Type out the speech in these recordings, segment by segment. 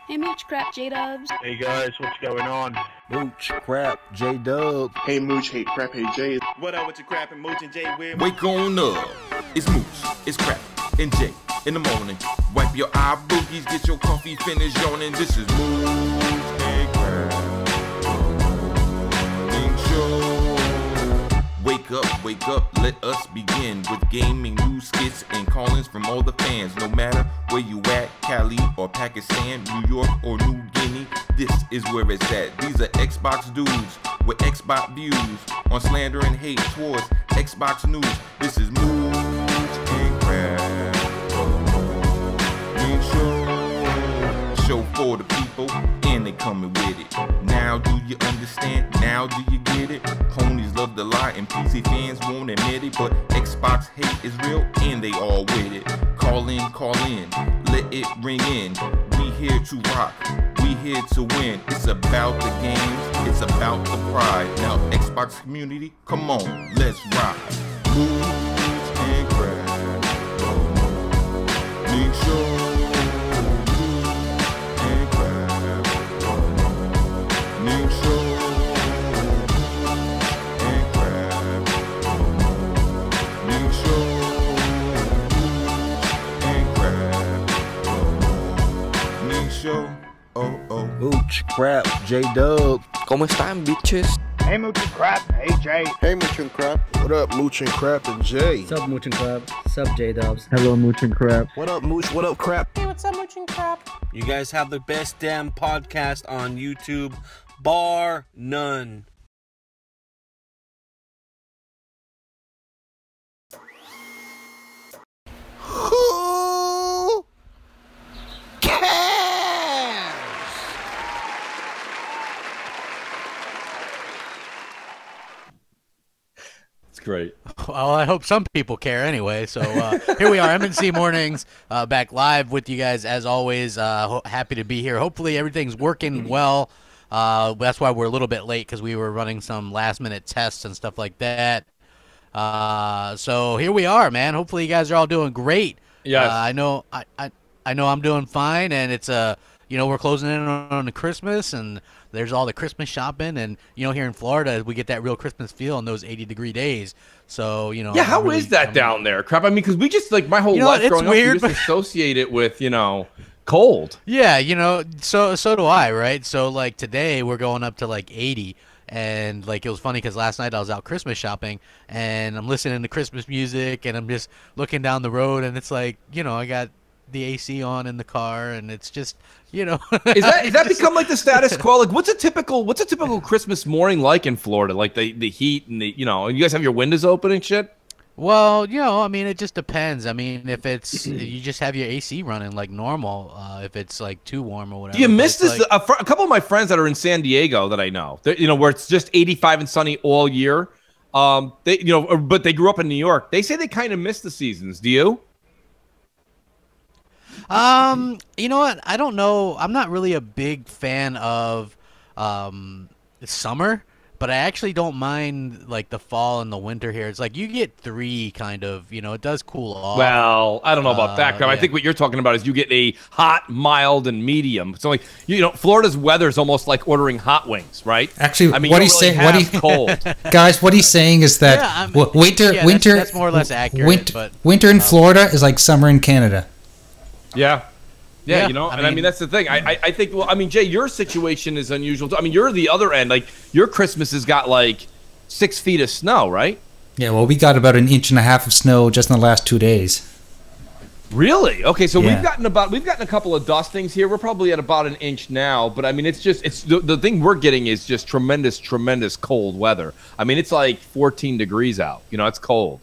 Hey Mooch Crap J-Dubs. Hey guys, what's going on? Mooch Crap J-Dub. Hey Mooch, hey Crap, hey J. What up with your Crap and Mooch and J with? Wake on up. It's Mooch, it's Crap, and J in the morning. Wipe your eye boogies, get your coffee finished yawning. This is Mooch and Crap. Wake up, let us begin with gaming news, skits, and call-ins from all the fans. No matter where you at, Cali or Pakistan, New York or New Guinea, this is where it's at. These are Xbox dudes with Xbox views on slander and hate towards Xbox news. This is Mooch and Crap. Show for the people, and they coming with it. Now do you understand? Now do you get it? Ponies love to lie and PC fans won't admit it, but Xbox hate is real and they all with it. Call in, let it ring in. We here to rock, we here to win. It's about the games, it's about the pride. Now Xbox community, come on, let's rock. Mooch and Crap. Make sure. Mooch Crap J-Dub. ¿Cómo están, bitches? Hey Mooch and Crap, hey Jay. Hey Mooch and Crap. What up, Mooch and Crap and J? What's up, Mooch and Crap? What's up, J-Dubs? Hello, Mooch and Crap. What up, Mooch? What up, Crap? Hey, what's up, Mooch and Crap? You guys have the best damn podcast on YouTube, bar none. Who cares? It's great. Well, I hope some people care anyway. So here we are, MNC Mornings, back live with you guys as always. Happy to be here. Hopefully everything's working well. That's why we're a little bit late, because we were running some last-minute tests and stuff like that. So here we are, man. Hopefully you guys are all doing great. Yes. I know I'm doing fine, and it's we're closing in on the Christmas, and there's all the Christmas shopping, and here in Florida we get that real Christmas feel in those 80-degree days. So yeah, how is that down there? Crap. I mean, because we just my whole life growing up, we just associate it with cold. Yeah, so do I, right? So like today we're going up to like 80. And like it was funny because last night I was out Christmas shopping, and I'm listening to Christmas music, and I'm just looking down the road, and it's like I got the AC on in the car, and it's just Is that become like the status quo? Like what's a typical Christmas morning like in Florida? Like the heat and the you guys have your windows open and shit? Well, I mean, it just depends. I mean, if it's you just have your AC running like normal, if it's like too warm or whatever. Do you miss this? A couple of my friends that are in San Diego that I know, where it's just 85 and sunny all year. But they grew up in New York. They say they kind of miss the seasons. Do you? You know what? I don't know. I'm not really a big fan of summer. But I actually don't mind like the fall and the winter here. It's like you get three kind of, it does cool off. Well, I don't know about that. Yeah. I think what you're talking about is you get a hot, mild, and medium. So like Florida's weather is almost like ordering hot wings, right? Actually, I mean, what he's saying, cold. Guys, what he's saying is that winter. That's more or less accurate. Winter in Florida is like summer in Canada. Yeah. Yeah, I mean that's the thing. I think. Well, I mean, Jay, your situation is unusual too. I mean, you're the other end. Like your Christmas has got like 6 feet of snow, right? Yeah. Well, we got about 1.5 inches of snow just in the last 2 days. Really? Okay. So we've gotten a couple of dustings here. We're probably at about 1 inch now. But I mean, it's the thing we're getting is just tremendous cold weather. I mean, it's like 14 degrees out. It's cold.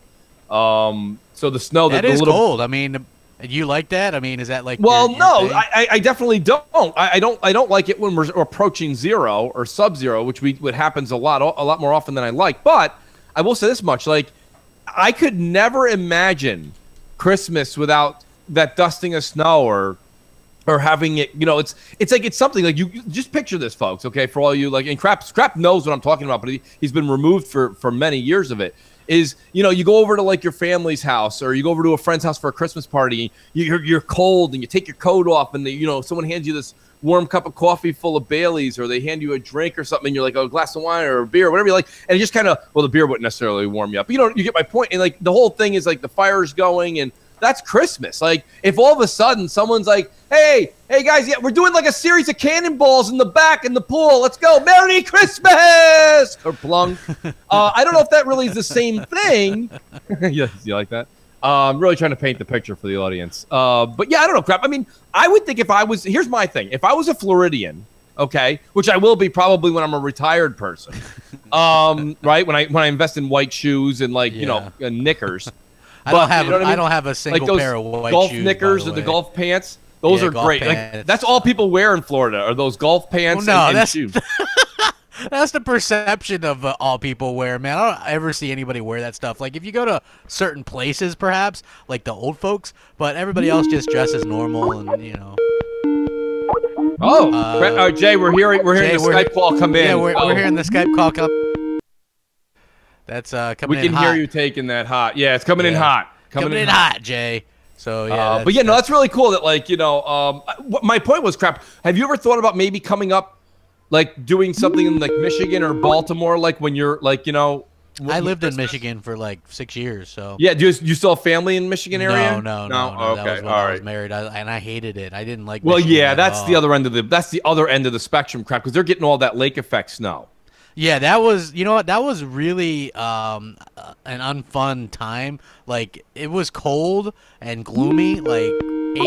So the snow that is cold. I mean. You like that? I mean, is that like? Well, no, I definitely don't. I don't like it when we're approaching zero or sub-zero, which happens a lot more often than I like. But I will say this much: like, I could never imagine Christmas without that dusting of snow or having it. It's something like you just picture this, folks. Okay, for all you and Crap knows what I'm talking about, but he's been removed for many years of it. Is you go over to like your family's house, or you go over to a friend's house for a Christmas party. You're cold, and you take your coat off, and someone hands you this warm cup of coffee full of Baileys, or they hand you a drink or something, and you're like, oh, a glass of wine or a beer, whatever you like, and it just kind of, well, the beer wouldn't necessarily warm you up. But, you know, you get my point. And like the whole thing is like the fire's going, and that's Christmas. Like if all of a sudden someone's like, hey guys, yeah, we're doing like a series of cannonballs in the back in the pool. Let's go. Merry Christmas! Or plunk. I don't know if that really is the same thing. You like that? I'm really trying to paint the picture for the audience. But yeah, I don't know, crap. I mean, I would think if I was, here's my thing. If I was a Floridian, okay, which I will be probably when I'm a retired person, right? When I invest in white shoes and like, you know, knickers. I don't have a single like those pair of white golf shoes, knickers or the golf pants. Those are great. Like, that's all people wear in Florida are those golf pants and shoes. That's the perception of all people wear, man. I don't ever see anybody wear that stuff. Like if you go to certain places, perhaps like the old folks, but everybody else just dresses normal and you know. Oh, Jay, we're hearing the Skype call come in. Yeah, we're hearing the Skype call come. That's coming in hot. We can hear you taking that hot. Yeah, it's coming in hot. Coming in hot, Jay. So yeah, but yeah, no, that's really cool. That like you know, my point was, crap. Have you ever thought about maybe coming up, like doing something in like Michigan or Baltimore, like when you're like you know? I lived in Michigan for like 6 years, so. Yeah, do you still have family in Michigan area? No. Okay, that was when I was married, and I hated it. I didn't like. Well, Michigan yeah, that's the other end of the spectrum, crap, because they're getting all that lake effect snow. Yeah, that was, you know what, that was really an unfun time. Like, it was cold and gloomy, like,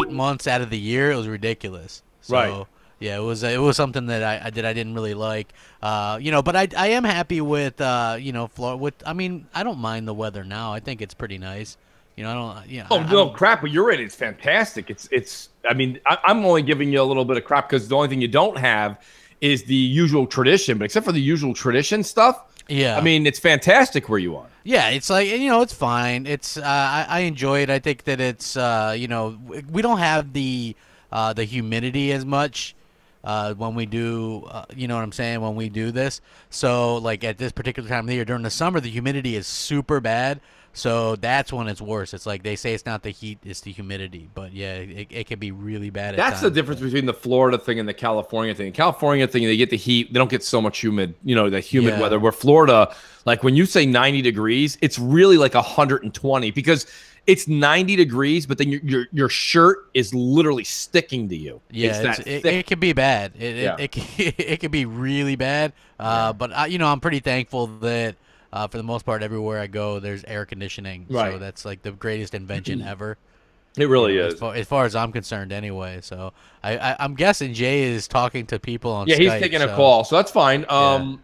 8 months out of the year. It was ridiculous. So, right. Yeah, it was something that I didn't really like. You know, but I am happy with, you know, Florida. I mean, I don't mind the weather now. I think it's pretty nice. You know, I don't, you know. Oh, no, crap, but you're right. It's fantastic. I mean, I'm only giving you a little bit of crap because the only thing you don't have is the usual tradition, but except for the usual tradition stuff, yeah, I mean, it's fantastic where you are. Yeah, it's like, you know, it's fine. It's I enjoy it. I think that it's you know, we don't have the humidity as much when we do you know what I'm saying, when we do this. So like at this particular time of the year during the summer, the humidity is super bad. So that's when it's worse. It's like they say it's not the heat, it's the humidity. But yeah, it can be really bad. That's the difference between the Florida thing and the California thing. The California thing, they get the heat. They don't get so much humid, you know, the humid weather. Where Florida, like when you say 90 degrees, it's really like 120 because it's 90 degrees, but then your shirt is literally sticking to you. Yeah, it can be bad. It can be really bad. But you know, I'm pretty thankful that. For the most part, everywhere I go, there's air conditioning. Right. So that's like the greatest invention ever. It really is. As far as I'm concerned, anyway. So I'm guessing Jay is talking to people on Skype. Yeah, he's taking a call, so that's fine.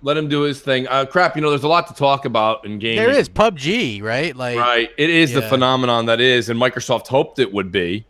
Let him do his thing. Crap, you know, there's a lot to talk about in gaming. There is PUBG, right? Like, right. It is the phenomenon that is, and Microsoft hoped it would be,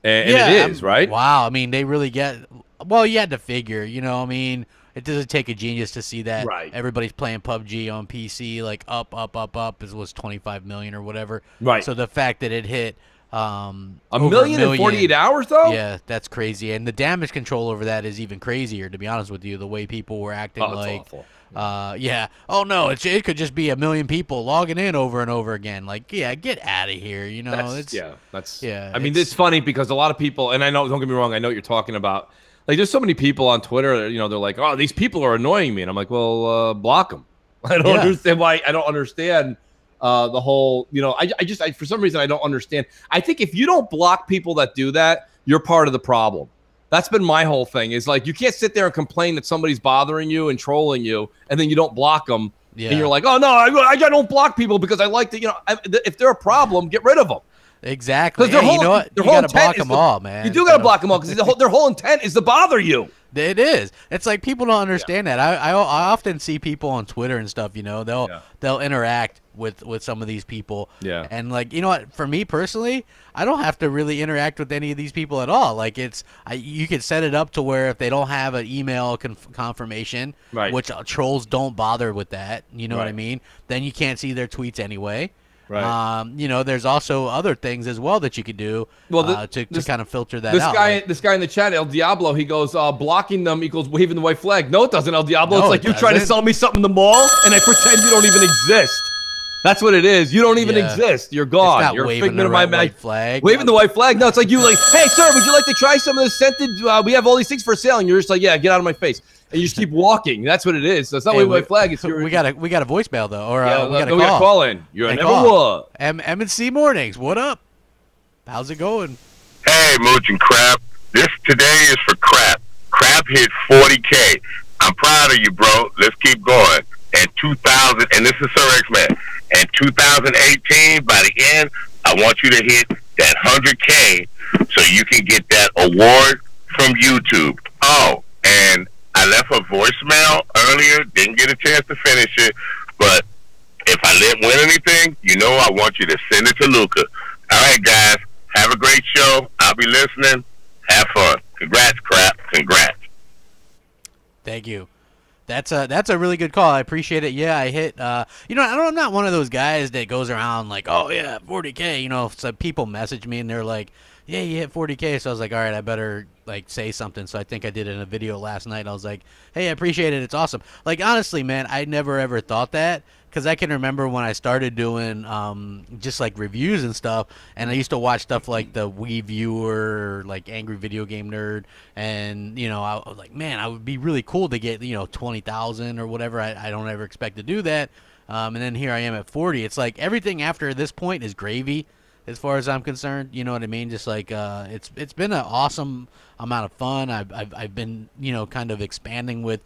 and it is, right? Wow. I mean, they really get. Well, you had to figure. You know, I mean. It doesn't take a genius to see that everybody's playing PUBG on PC, like up. It was 25 million or whatever. Right. So the fact that it hit a million in 48 hours, though? Yeah, that's crazy. And the damage control over that is even crazier, to be honest with you, the way people were acting like. Awful. Yeah. Oh, no, it could just be a million people logging in over and over again. Like, yeah, get out of here. You know, I mean, it's funny because a lot of people, and I know, don't get me wrong, I know what you're talking about. Like, there's so many people on Twitter, you know, they're like, oh, these people are annoying me. And I'm like, well, block them. I don't understand why. I don't understand the whole, you know, I just, for some reason, I don't understand. I think if you don't block people that do that, you're part of the problem. That's been my whole thing is like, you can't sit there and complain that somebody's bothering you and trolling you, and then you don't block them. Yeah. And you're like, oh, no, I don't block people because I like to, you know, if they're a problem, get rid of them. Exactly. Because you know what? You got to block them all, man. You do got to block them all because their whole intent is to bother you. It is. It's like people don't understand that. I often see people on Twitter and stuff. You know, they'll interact with some of these people. Yeah. And like, you know what? For me personally, I don't have to really interact with any of these people at all. Like you can set it up to where if they don't have an email confirmation, which trolls don't bother with that. You know what I mean? Then you can't see their tweets anyway. Right. You know, there's also other things as well that you could do to kind of filter that out. This guy in the chat, El Diablo, he goes, blocking them equals waving the white flag. No, it doesn't, El Diablo. It's like you trying to sell me something in the mall, and I pretend you don't even exist. That's what it is. You don't even Yeah. exist. You're gone. It's not You're a waving figment the of my white flag. Waving the white flag. No, it's like you like, hey, sir, would you like to try some of this scented? We have all these things for sale, and you're just like, yeah, get out of my face, and you just keep walking. That's what it is. So it's not waving the white flag. It's we got a voicemail though, or yeah, we got we got a call in. You're never what? M&C Mornings. What up? How's it going? Hey, Mooch and Crap. This today is for Crap. Crap hit 40K. I'm proud of you, bro. Let's keep going. And 2000, and this is Sir X-Man. And 2018, by the end, I want you to hit that 100K so you can get that award from YouTube. Oh, and I left a voicemail earlier. Didn't get a chance to finish it. But if I didn't win anything, you know I want you to send it to Luca. All right, guys. Have a great show. I'll be listening. Have fun. Congrats, Crap. Congrats. Thank you. That's a really good call. I appreciate it. Yeah, I hit. I'm not one of those guys that goes around like, oh yeah, 40K. You know, so people message me and they're like, yeah, you hit 40K. So I was like, all right, I better like say something. So I think I did it in a video last night. I was like, hey, I appreciate it. It's awesome. Like honestly, man, I never ever thought that. Because I can remember when I started doing just like reviews and stuff, and I used to watch stuff like the Wii Viewer, like Angry Video Game Nerd, and you know I was like, man, I would be really cool to get 20,000 or whatever. I don't ever expect to do that, and then here I am at 40. It's like everything after this point is gravy, as far as I'm concerned. You know what I mean? Just like it's been an awesome amount of fun. I've been kind of expanding with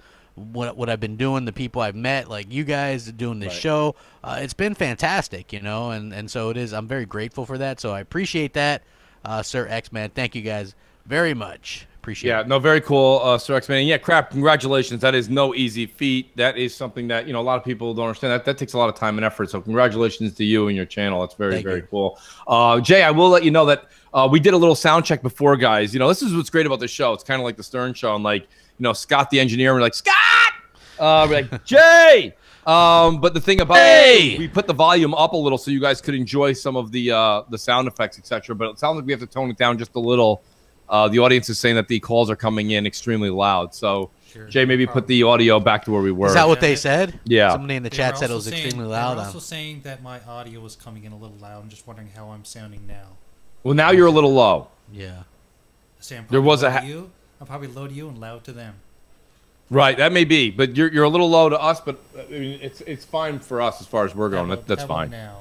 what I've been doing, the people I've met, like you guys doing this show. It's been fantastic, and so it is. I'm very grateful for that. So I appreciate that, Sir X-Man. Thank you guys very much. Appreciate it. Yeah, no, very cool, Sir X-Man. And yeah, Crap, congratulations. That is no easy feat. That is something that, a lot of people don't understand. That takes a lot of time and effort. So congratulations to you and your channel. That's very, very cool. Jay, I will let you know that we did a little sound check before, guys. This is what's great about this show. It's kind of like the Stern Show. And like, Scott the engineer, we're like, Scott! We're like, Jay! But the thing about it, we put the volume up a little so you guys could enjoy some of the sound effects, etc. But it sounds like we have to tone it down just a little. The audience is saying that the calls are coming in extremely loud. So, Jay, maybe put the audio back to where we were. Is that what they said? Yeah. Somebody in the chat said it was extremely loud. They're also saying that my audio was coming in a little loud. I'm just wondering how I'm sounding now. Well, now you're a little low. Yeah. There was I'm probably low to you and loud to them. Right, that may be, but you're a little low to us, but I mean, it's fine for us as far as we're going. That's fine. Now?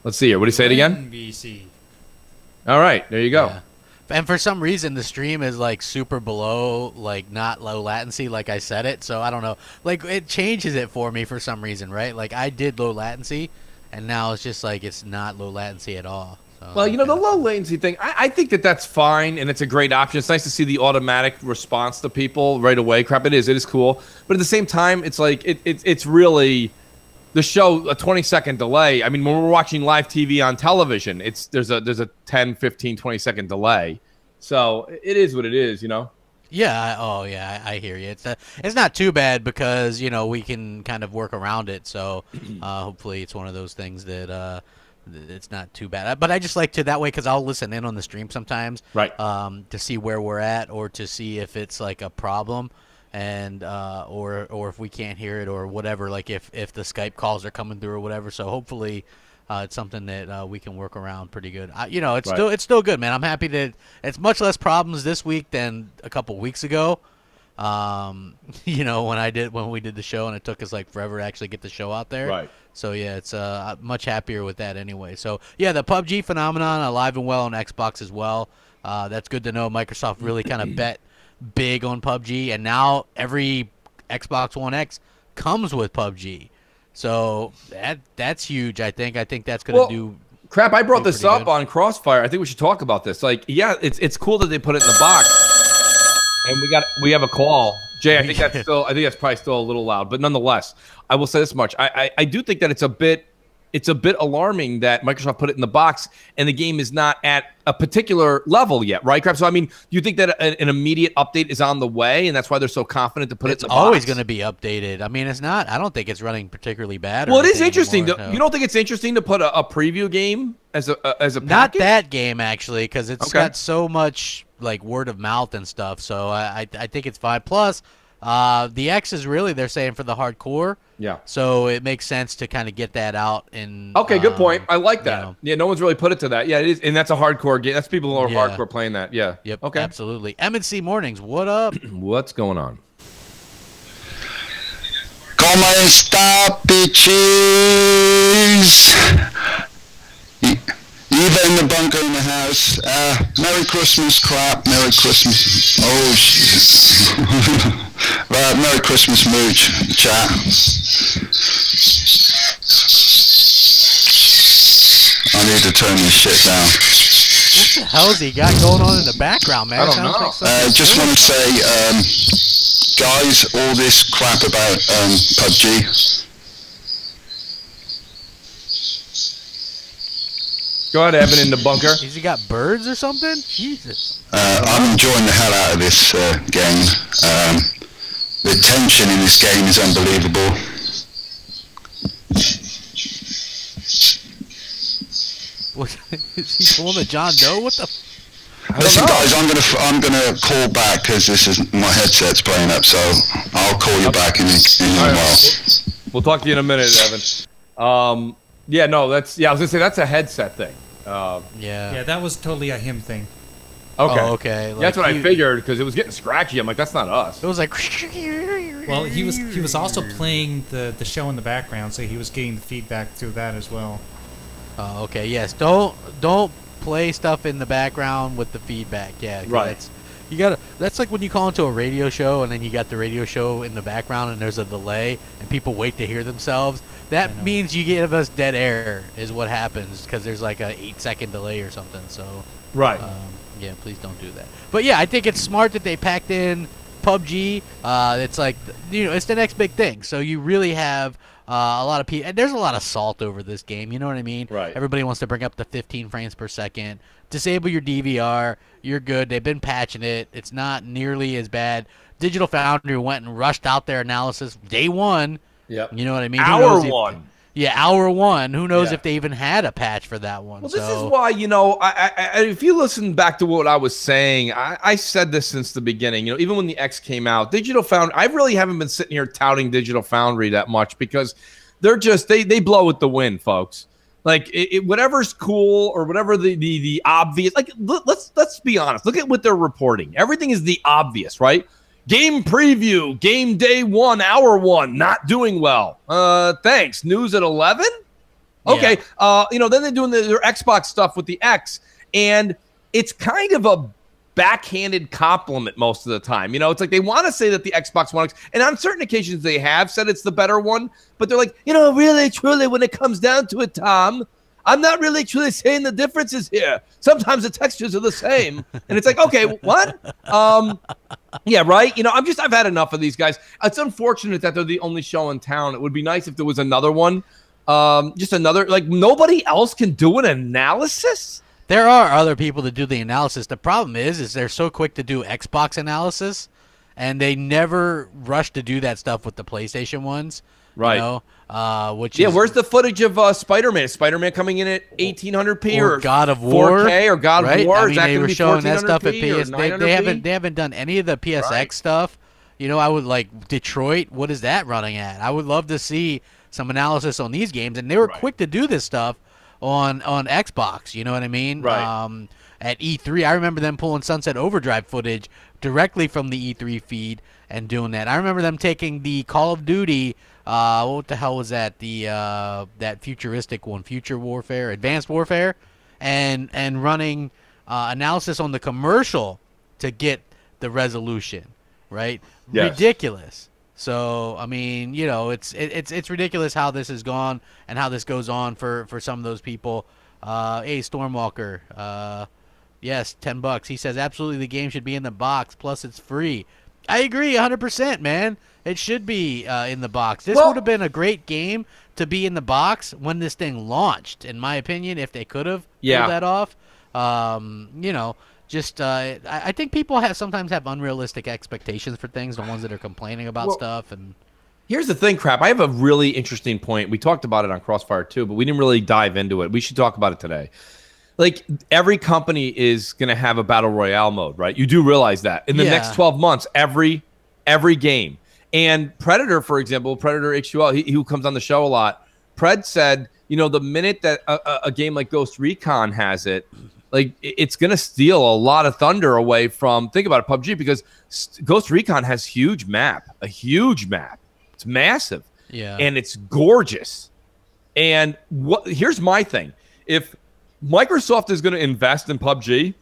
Let's see here. What do you say it again? NBC. All right, there you go. Yeah. And for some reason, the stream is like super below, like not low latency, like I said it. So I don't know. Like it changes it for me for some reason, right? Like I did low latency, and now it's just like it's not low latency at all. So, well, the low latency thing, I think that's fine, and it's a great option. It's nice to see the automatic response to people right away. Crap, it is cool. But at the same time, it's like it's really the show, a 20-second delay. I mean, when we're watching live TV on television, there's a 10, 15, 20-second delay. So it is what it is, Yeah. Oh, yeah. I hear you. It's not too bad because we can kind of work around it. So hopefully it's one of those things that it's not too bad. But I just like to that way because I'll listen in on the stream sometimes, right? To see where we're at or to see if it's like a problem, and or if we can't hear it or whatever. Like if the Skype calls are coming through or whatever. So hopefully. It's something that we can work around pretty good. It's still good, man. I'm happy that it's much less problems this week than a couple weeks ago. When we did the show and it took us like forever to actually get the show out there. Right. So yeah, it's much happier with that anyway. So yeah, the PUBG phenomenon alive and well on Xbox as well. That's good to know. Microsoft really kind of bet big on PUBG, and now every Xbox One X comes with PUBG. So that's huge. I think that's gonna do. Crap, I brought this up on Crossfire. I think we should talk about this. Like, yeah, it's cool that they put it in the box, and we have a call. Jay, I think that's probably still a little loud, but nonetheless, I will say this much: I do think that it's a bit alarming that Microsoft put it in the box and the game is not at a particular level yet, right, Crap? So, I mean, do you think that an immediate update is on the way and that's why they're so confident to put it in the box? It's always going to be updated. I mean, it's not. I don't think it's running particularly bad. Well, it is interesting. You don't think it's interesting to put a preview game as a package? Not that game, actually, because it's got so much, like, word of mouth and stuff. So I think it's fine. Plus, The X is really, they're saying, for the hardcore. Yeah. So it makes sense to kind of get that out. And okay, good point. I like that. You know. Yeah, no one's really put it to that. Yeah, it is, and that's a hardcore game. That's people who are Yeah. hardcore playing that. Yeah. Yep. Okay. Absolutely. M&C Mornings, what up? What's going on? ¿Cómo está, bitches? Eva in the bunker in the house. Merry Christmas, crap. Merry Christmas. Oh, shit. Merry Christmas, Mooch. Chat. I need to turn this shit down. What the hell has he got going on in the background, man? I don't know. Just want to say, guys, all this crap about PUBG. Go ahead, Evan, in the bunker. Has he got birds or something? Jesus. I'm enjoying the hell out of this game. The tension in this game is unbelievable. What, is he pulling a John Doe? What the? Listen, guys, I'm gonna call back because this is my headset's playing up. So I'll call you back in a while. We'll talk to you in a minute, Evan. Yeah, no, that's I was gonna say that's a headset thing. Yeah, that was totally a him thing. Okay. Oh, okay. Yeah, that's what I figured because it was getting scratchy. I'm like, that's not us. It was like. Well, he was also playing the show in the background, so he was getting the feedback through that as well. Oh, okay. Yes. Don't play stuff in the background with the feedback. Yeah. Right. That's like when you call into a radio show and then you got the radio show in the background and there's a delay and people wait to hear themselves. That means you give us dead air is what happens because there's like a 8-second delay or something. So. Right. Yeah. Please don't do that. But yeah, I think it's smart that they packed in PUBG. It's like it's the next big thing. So you really have. A lot of people, and there's a lot of salt over this game. You know what I mean? Right. Everybody wants to bring up the 15 frames per second. Disable your DVR. You're good. They've been patching it. It's not nearly as bad. Digital Foundry went and rushed out their analysis day one. Yep. You know what I mean? Hour one. Yeah, hour one. Who knows if they even had a patch for that one? Well, this is why, if you listen back to what I was saying, I said this since the beginning. Even when the X came out, Digital Foundry, I really haven't been sitting here touting Digital Foundry that much because they're just they blow with the wind, folks. Like whatever's cool or whatever the obvious. Like let's be honest. Look at what they're reporting. Everything is the obvious, right? Game preview, game day 1, hour 1, not doing well. Thanks. News at 11? Okay. Yeah. Then they're doing their Xbox stuff with the X, and it's kind of a backhanded compliment most of the time. It's like they want to say that the Xbox One X, and on certain occasions they have said it's the better one, but they're like, really, truly, when it comes down to it, Tom, I'm not really truly saying the differences here. Sometimes the textures are the same. And it's like, okay, what? Yeah, right? I've had enough of these guys. It's unfortunate that they're the only show in town. It would be nice if there was another one. Just another, like nobody else can do an analysis? There are other people that do the analysis. The problem is they're so quick to do Xbox analysis, and they never rush to do that stuff with the PlayStation ones. Right. Where's the footage of Spider-Man? Is Spider-Man coming in at 1800p or God of War 4K or God of War? I mean, Is that they were be showing that stuff at PS. They They haven't done any of the PSX stuff. I would like Detroit. What is that running at? I would love to see some analysis on these games, and they were quick to do this stuff on Xbox. You know what I mean? Right. At E3, I remember them pulling Sunset Overdrive footage directly from the E3 feed and doing that. I remember them taking the Call of Duty. What the hell was that? That futuristic one, Future Warfare, Advanced Warfare, and running analysis on the commercial to get the resolution, right? Yes. Ridiculous. So I mean, it's ridiculous how this has gone and how this goes on for some of those people. Hey, Stormwalker, yes, $10. He says absolutely the game should be in the box. Plus, it's free. I agree 100%, man. It should be in the box. This would have been a great game to be in the box when this thing launched, in my opinion, if they could have pulled that off. I think people sometimes have unrealistic expectations for things, the ones that are complaining about stuff. And here's the thing, Crap. I have a really interesting point. We talked about it on Crossfire too, but we didn't really dive into it. We should talk about it today. Like, every company is going to have a battle royale mode, right? You do realize that. In the next 12 months, every every game. And Predator, for example, Predator XUL, who comes on the show a lot, Pred said, you know, the minute that a game like Ghost Recon has it, like it's going to steal a lot of thunder away from, think about it, PUBG, because Ghost Recon has a huge map. It's massive. Yeah. And it's gorgeous. And here's my thing. If Microsoft is going to invest in PUBG,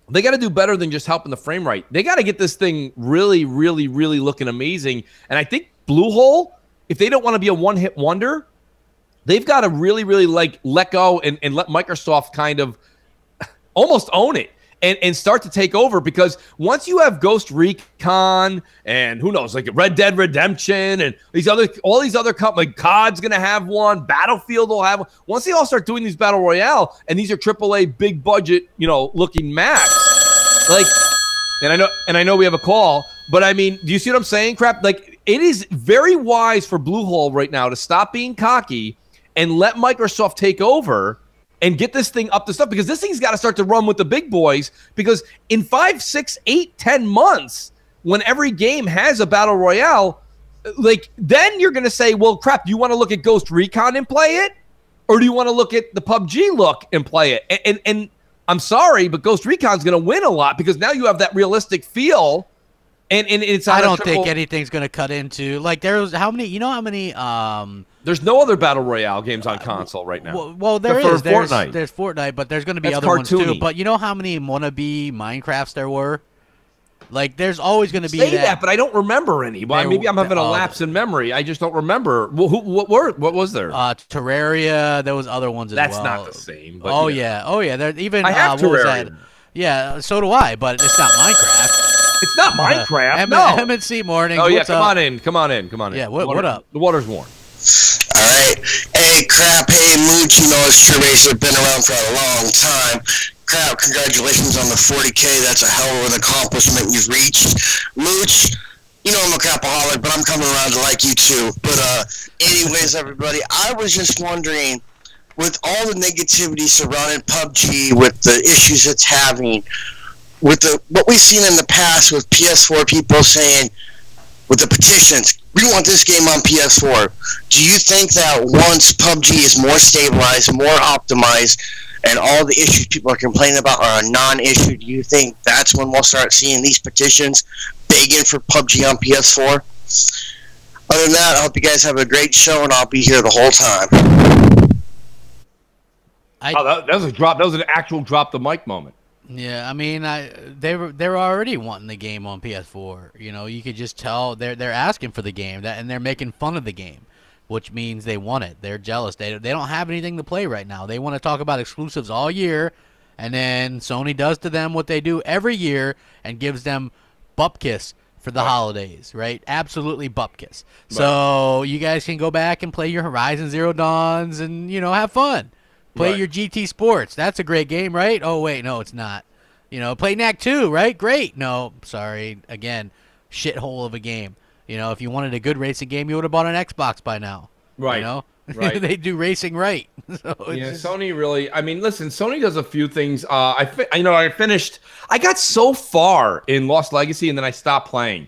they got to do better than just helping the frame rate. They got to get this thing really, really, really looking amazing. And I think Bluehole, if they don't want to be a one-hit wonder, they've got to really, really like let go and let Microsoft kind of almost own it and start to take over, because once you have Ghost Recon and who knows, like Red Dead Redemption and all these other companies, like COD's going to have one, Battlefield will have one. Once they all start doing these Battle Royale and these are AAA big budget, you know, looking maps, like, and I know we have a call, but I mean, do you see what I'm saying, Crap? Like, it is very wise for Bluehole right now to stop being cocky and let Microsoft take over and get this thing up to stuff, because this thing's got to start to run with the big boys, because in 5, 6, 8, 10 months, when every game has a Battle Royale, like, then you're going to say, well, Crap, do you want to look at Ghost Recon and play it? Or do you want to look at the PUBG look and play it? And I'm sorry, but Ghost Recon's going to win a lot, because now you have that realistic feel. And it's I don't think anything's going to cut into, like, there's how many, you know how many there's no other Battle Royale games on console right now. Well, there's Fortnite, but there's going to be other ones too. But you know how many wannabe Minecrafts there were? Like, there's always going to be that, but I don't remember any. Well, maybe I'm having a lapse in memory. I just don't remember. Well, what was there? Terraria. There was other ones as well. That's not the same. But oh yeah. There even I have what was Terraria. that? Yeah, so do I. But it's not Minecraft. It's not Minecraft. No. MNC morning. Oh yeah, What's come up? on in. Come on in. Yeah, what up? The water's warm. All right. Hey, Crap. Hey, Mooch. You know, it's True Racer. Been around for a long time. Crap, congratulations on the 40K. That's a hell of an accomplishment you've reached. Mooch, you know I'm a crapaholic, but I'm coming around to like you too. But anyways, everybody, I was just wondering, with all the negativity surrounding PUBG, with the issues it's having, with what we've seen in the past with PS4 people saying, with the petitions, we want this game on PS4. Do you think that once PUBG is more stabilized, more optimized, and all the issues people are complaining about are a non-issue, do you think that's when we'll start seeing these petitions begging for PUBG on PS4? Other than that, I hope you guys have a great show, and I'll be here the whole time. That was a drop. That was an actual drop the mic moment. Yeah, I mean, they were already wanting the game on PS4. You know, you could just tell they're asking for the game, and they're making fun of the game, which means they want it. They're jealous. They don't have anything to play right now. They want to talk about exclusives all year, and then Sony does to them what they do every year and gives them bupkis for the holidays, right? Absolutely bupkis. Right. So you guys can go back and play your Horizon Zero Dawns and, you know, have fun. Play your GT Sports. That's a great game, right? Oh, wait, no, it's not. You know, play NAC 2, right? Great. No, sorry. Again, shithole of a game. You know, if you wanted a good racing game, you would have bought an Xbox by now. Right. You know? Right. They do racing right. So yeah, Sony really, I mean, listen, Sony does a few things. I got so far in Lost Legacy and then I stopped playing.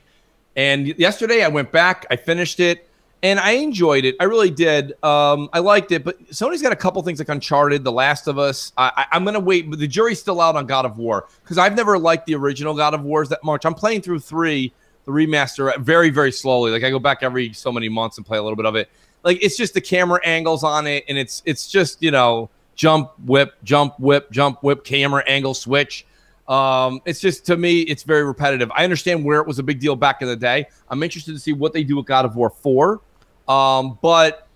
And yesterday I went back, I finished it. And I enjoyed it. I really did. I liked it. But Sony's got a couple things like Uncharted, The Last of Us. I'm going to wait. But the jury's still out on God of War. Because I've never liked the original God of Wars that much. I'm playing through 3, the remaster, very, very slowly. Like, I go back every so many months and play a little bit of it. Like, it's just the camera angles on it. And it's just, you know, jump, whip, camera angle, switch. It's just, to me, it's very repetitive. I understand where it was a big deal back in the day. I'm interested to see what they do with God of War 4. But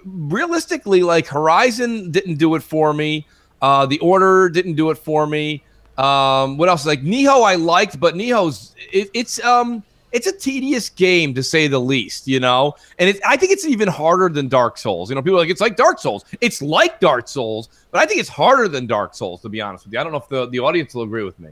realistically, like, Horizon didn't do it for me. The Order didn't do it for me. What else? Like, Nioh I liked, but Nioh's it's a tedious game to say the least, you know? And I think it's even harder than Dark Souls. You know, people are like, it's like Dark Souls. It's like Dark Souls, but I think it's harder than Dark Souls, to be honest with you. I don't know if the audience will agree with me.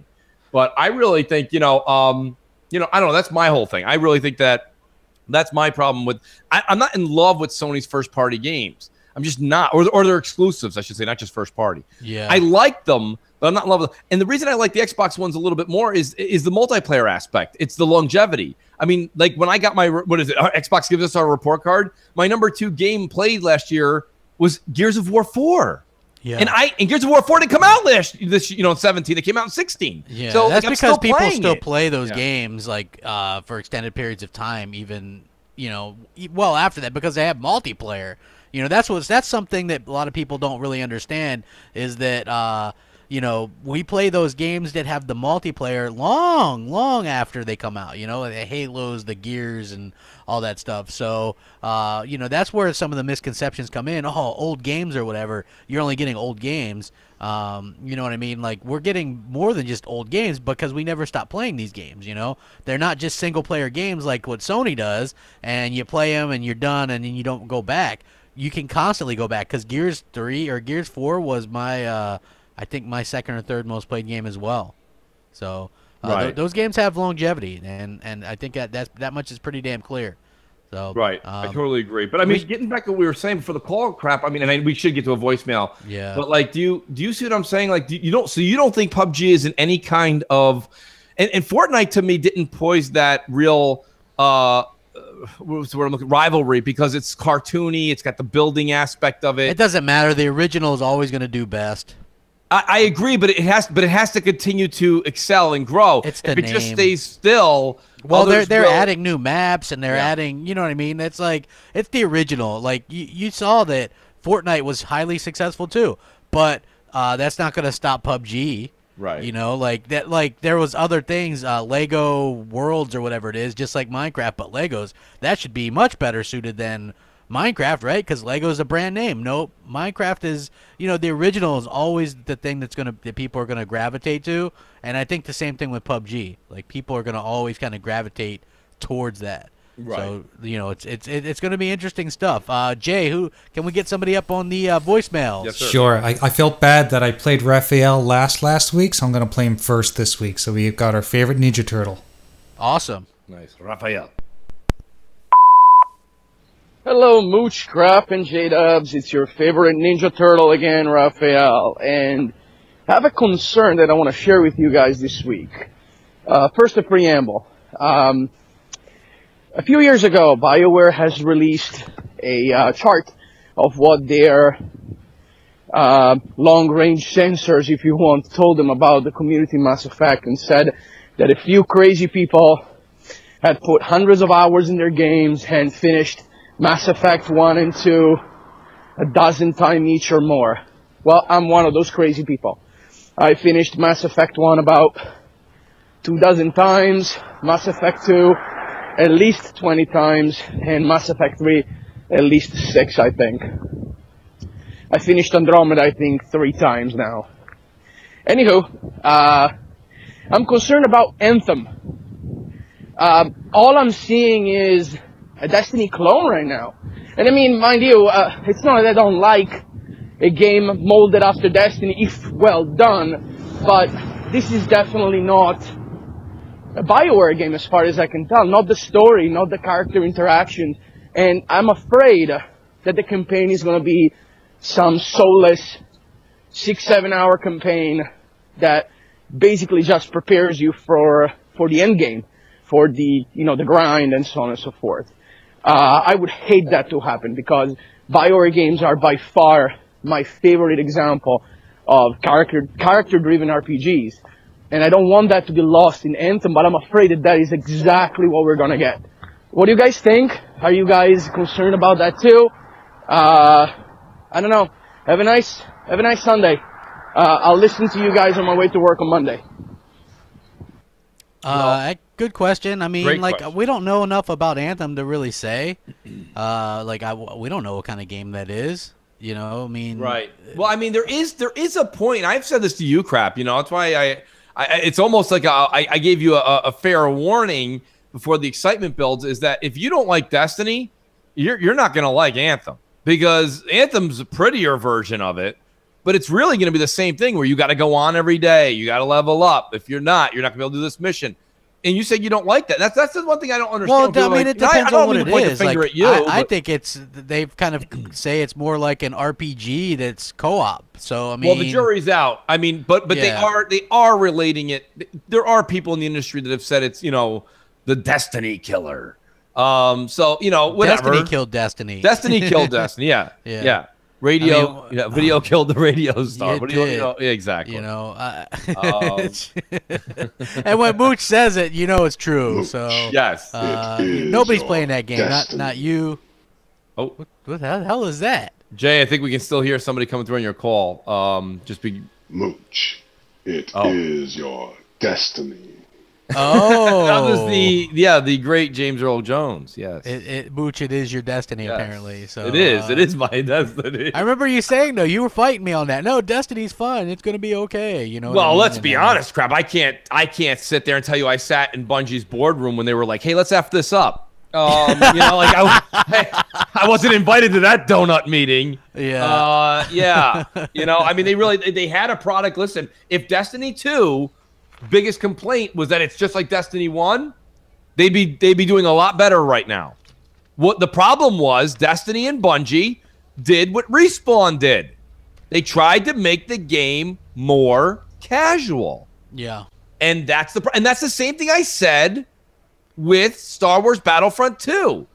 But I really think, I don't know, that's my whole thing. I really think that's my problem with I'm not in love with Sony's first-party games. I'm just not, or they're exclusives, I should say, not just first party. Yeah, I like them, but I'm not in love with them. And the reason I like the Xbox ones a little bit more is the multiplayer aspect. It's the longevity. I mean, like when I got my, what is it? Xbox gives us our report card. My number 2 game played last year was Gears of War 4. Yeah. And Gears of War 4 didn't come out in 17. It came out in 16. Yeah, so that's because people still it. play those games like for extended periods of time, even well after that, because they have multiplayer. That's something that a lot of people don't really understand is that we play those games that have the multiplayer long after they come out. The Halos, the Gears, and all that stuff. So that's where some of the misconceptions come in. Oh, old games or whatever. You're only getting old games. You know what I mean? Like, we're getting more than just old games because we never stop playing these games. They're not just single player games like what Sony does, and you play them and you're done and then you don't go back. You can constantly go back, because Gears 3 or Gears 4 was my I think my second or third most played game as well. So those games have longevity, and I think that much is pretty damn clear. So right, I totally agree. But I mean, getting back to what we were saying before the call crap. I mean, and we should get to a voicemail. Yeah. But like, do you see what I'm saying? Like, you don't think PUBG is in any kind of, and Fortnite to me didn't poise that real what's the word I'm looking, rivalry, because it's cartoony. It's got the building aspect of it. It doesn't matter. The original is always going to do best. I agree, but it has to continue to excel and grow. It's the if it name. just stays still. Well, they're adding new maps, and they're adding, you know what I mean? It's like, it's the original. Like, you saw that Fortnite was highly successful too, but that's not going to stop PUBG. Right. Like that. Like, there was other things, Lego Worlds or whatever it is, just like Minecraft, but Legos, that should be much better suited than Minecraft, right? Because Lego is a brand name. No, Minecraft is, the original is always the thing that people are gonna gravitate to, and I think the same thing with PUBG. Like, people are gonna always kind of gravitate towards that. Right. So it's gonna be interesting stuff. Jay, can we get somebody up on the voicemail? Yes, sir. Sure. I felt bad that I played Raphael last week, so I'm gonna play him first this week. So we've got our favorite Ninja Turtle. Awesome. Nice, Raphael. Hello, Mooch, Crap, and J-Dubs. It's your favorite Ninja Turtle again, Raphael. And I have a concern that I want to share with you guys this week. First, a preamble. A few years ago, Bioware has released a chart of what their long-range sensors, if you want, told them about the community Mass Effect, and said that a few crazy people had put hundreds of hours in their games and finished Mass Effect 1 and 2 a dozen times each or more. Well, I'm one of those crazy people. I finished Mass Effect 1 about 24 times, Mass Effect 2 at least 20 times, and Mass Effect 3 at least 6, I think. I finished Andromeda, I think, 3 times now. Anywho, I'm concerned about Anthem. All I'm seeing is a Destiny clone right now. And I mean, mind you, it's not that I don't like a game molded after Destiny, if well done, but this is definitely not a Bioware game as far as I can tell. Not the story, not the character interactions. And I'm afraid that the campaign is going to be some soulless 6-7 hour campaign that basically just prepares you for the end game, for the grind and so on and so forth. I would hate that to happen, because Bioware games are by far my favorite example of character-driven RPGs. And I don't want that to be lost in Anthem, but I'm afraid that is exactly what we're gonna get. What do you guys think? Are you guys concerned about that too? I don't know. Have a nice Sunday. I'll listen to you guys on my way to work on Monday. Good question. I mean, Great like, question. we don't know enough about Anthem to really say. We don't know what kind of game that is. I mean, right. Well, I mean, there is a point. I've said this to you, Crap. That's why it's almost like I gave you a fair warning before the excitement builds. Is that if you don't like Destiny, you're not going to like Anthem, because Anthem's a prettier version of it. But it's really going to be the same thing, where you got to go on every day. You got to level up. If you're not going to be able to do this mission. and you said you don't like that. That's the one thing I don't Well, understand. I mean, it depends on what it is. Like, Like, you, I think they've kind of say it's more like an RPG that's co-op. So I mean, well, the jury's out. I mean, but Yeah. they are relating it. There are people in the industry that have said it's the Destiny killer. So whatever. Destiny killed Destiny. Destiny killed Destiny. Yeah, Yeah. yeah. Radio, video killed the radio star. What do you know? Yeah, exactly. And when Mooch says it, it's true. So yes, nobody's playing that game. Not you. Oh, what the hell is that? Jay, I think we can still hear somebody coming through on your call. Mooch. It is your destiny. Oh, that was the great James Earl Jones. Yes, Mooch, it is your destiny. Apparently, so it is my destiny. I remember you saying though, you were fighting me on that. No, Destiny's fun. It's gonna be okay. Well, let's be honest, crap. I can't sit there and tell you I sat in Bungie's boardroom when they were like, "Hey, let's F this up." I wasn't invited to that donut meeting. Yeah. Yeah. I mean, they had a product. Listen, if Destiny 2, biggest complaint was that it's just like Destiny 1, they'd be doing a lot better right now. What the problem was, Destiny and Bungie did what Respawn did. They tried to make the game more casual. Yeah. And that's the same thing I said with Star Wars Battlefront 2.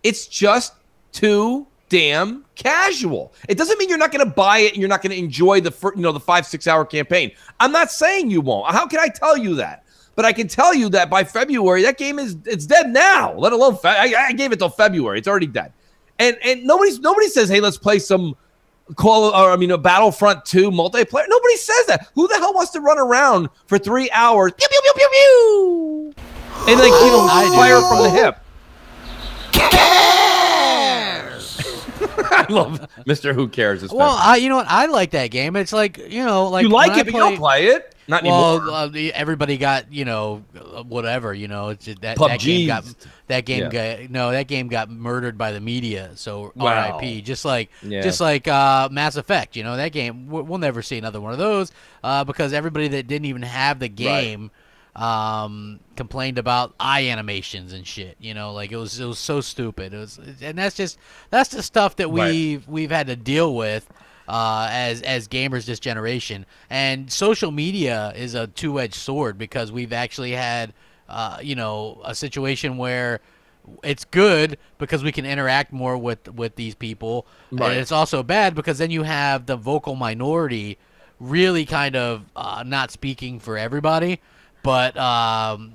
It's just too damn casual. It doesn't mean you're not going to buy it and you're not going to enjoy the 5-6 hour campaign. I'm not saying you won't. How can I tell you that? But I can tell you that by February, that game it's dead now. Let alone I gave it till February. It's already dead. And nobody says, hey, let's play some a Battlefront 2 multiplayer. Nobody says that. Who the hell wants to run around for 3 hours? Pew pew pew pew pew. And fire from the hip. I love Mr. Who Cares. Well, you know what? I like that game. It's like, you like it, but you don't play it. Not anymore. Well, everybody got, whatever. It's that game got murdered by the media. So Wow. RIP. Just like Mass Effect. That game. We'll never see another one of those because everybody that didn't even have the game. Complained about eye animations and shit. It was so stupid. And that's the stuff that we've had to deal with as gamers this generation. And social media is a two-edged sword because we've actually had a situation where it's good because we can interact more with these people, and it's also bad because then you have the vocal minority really kind of not speaking for everybody, but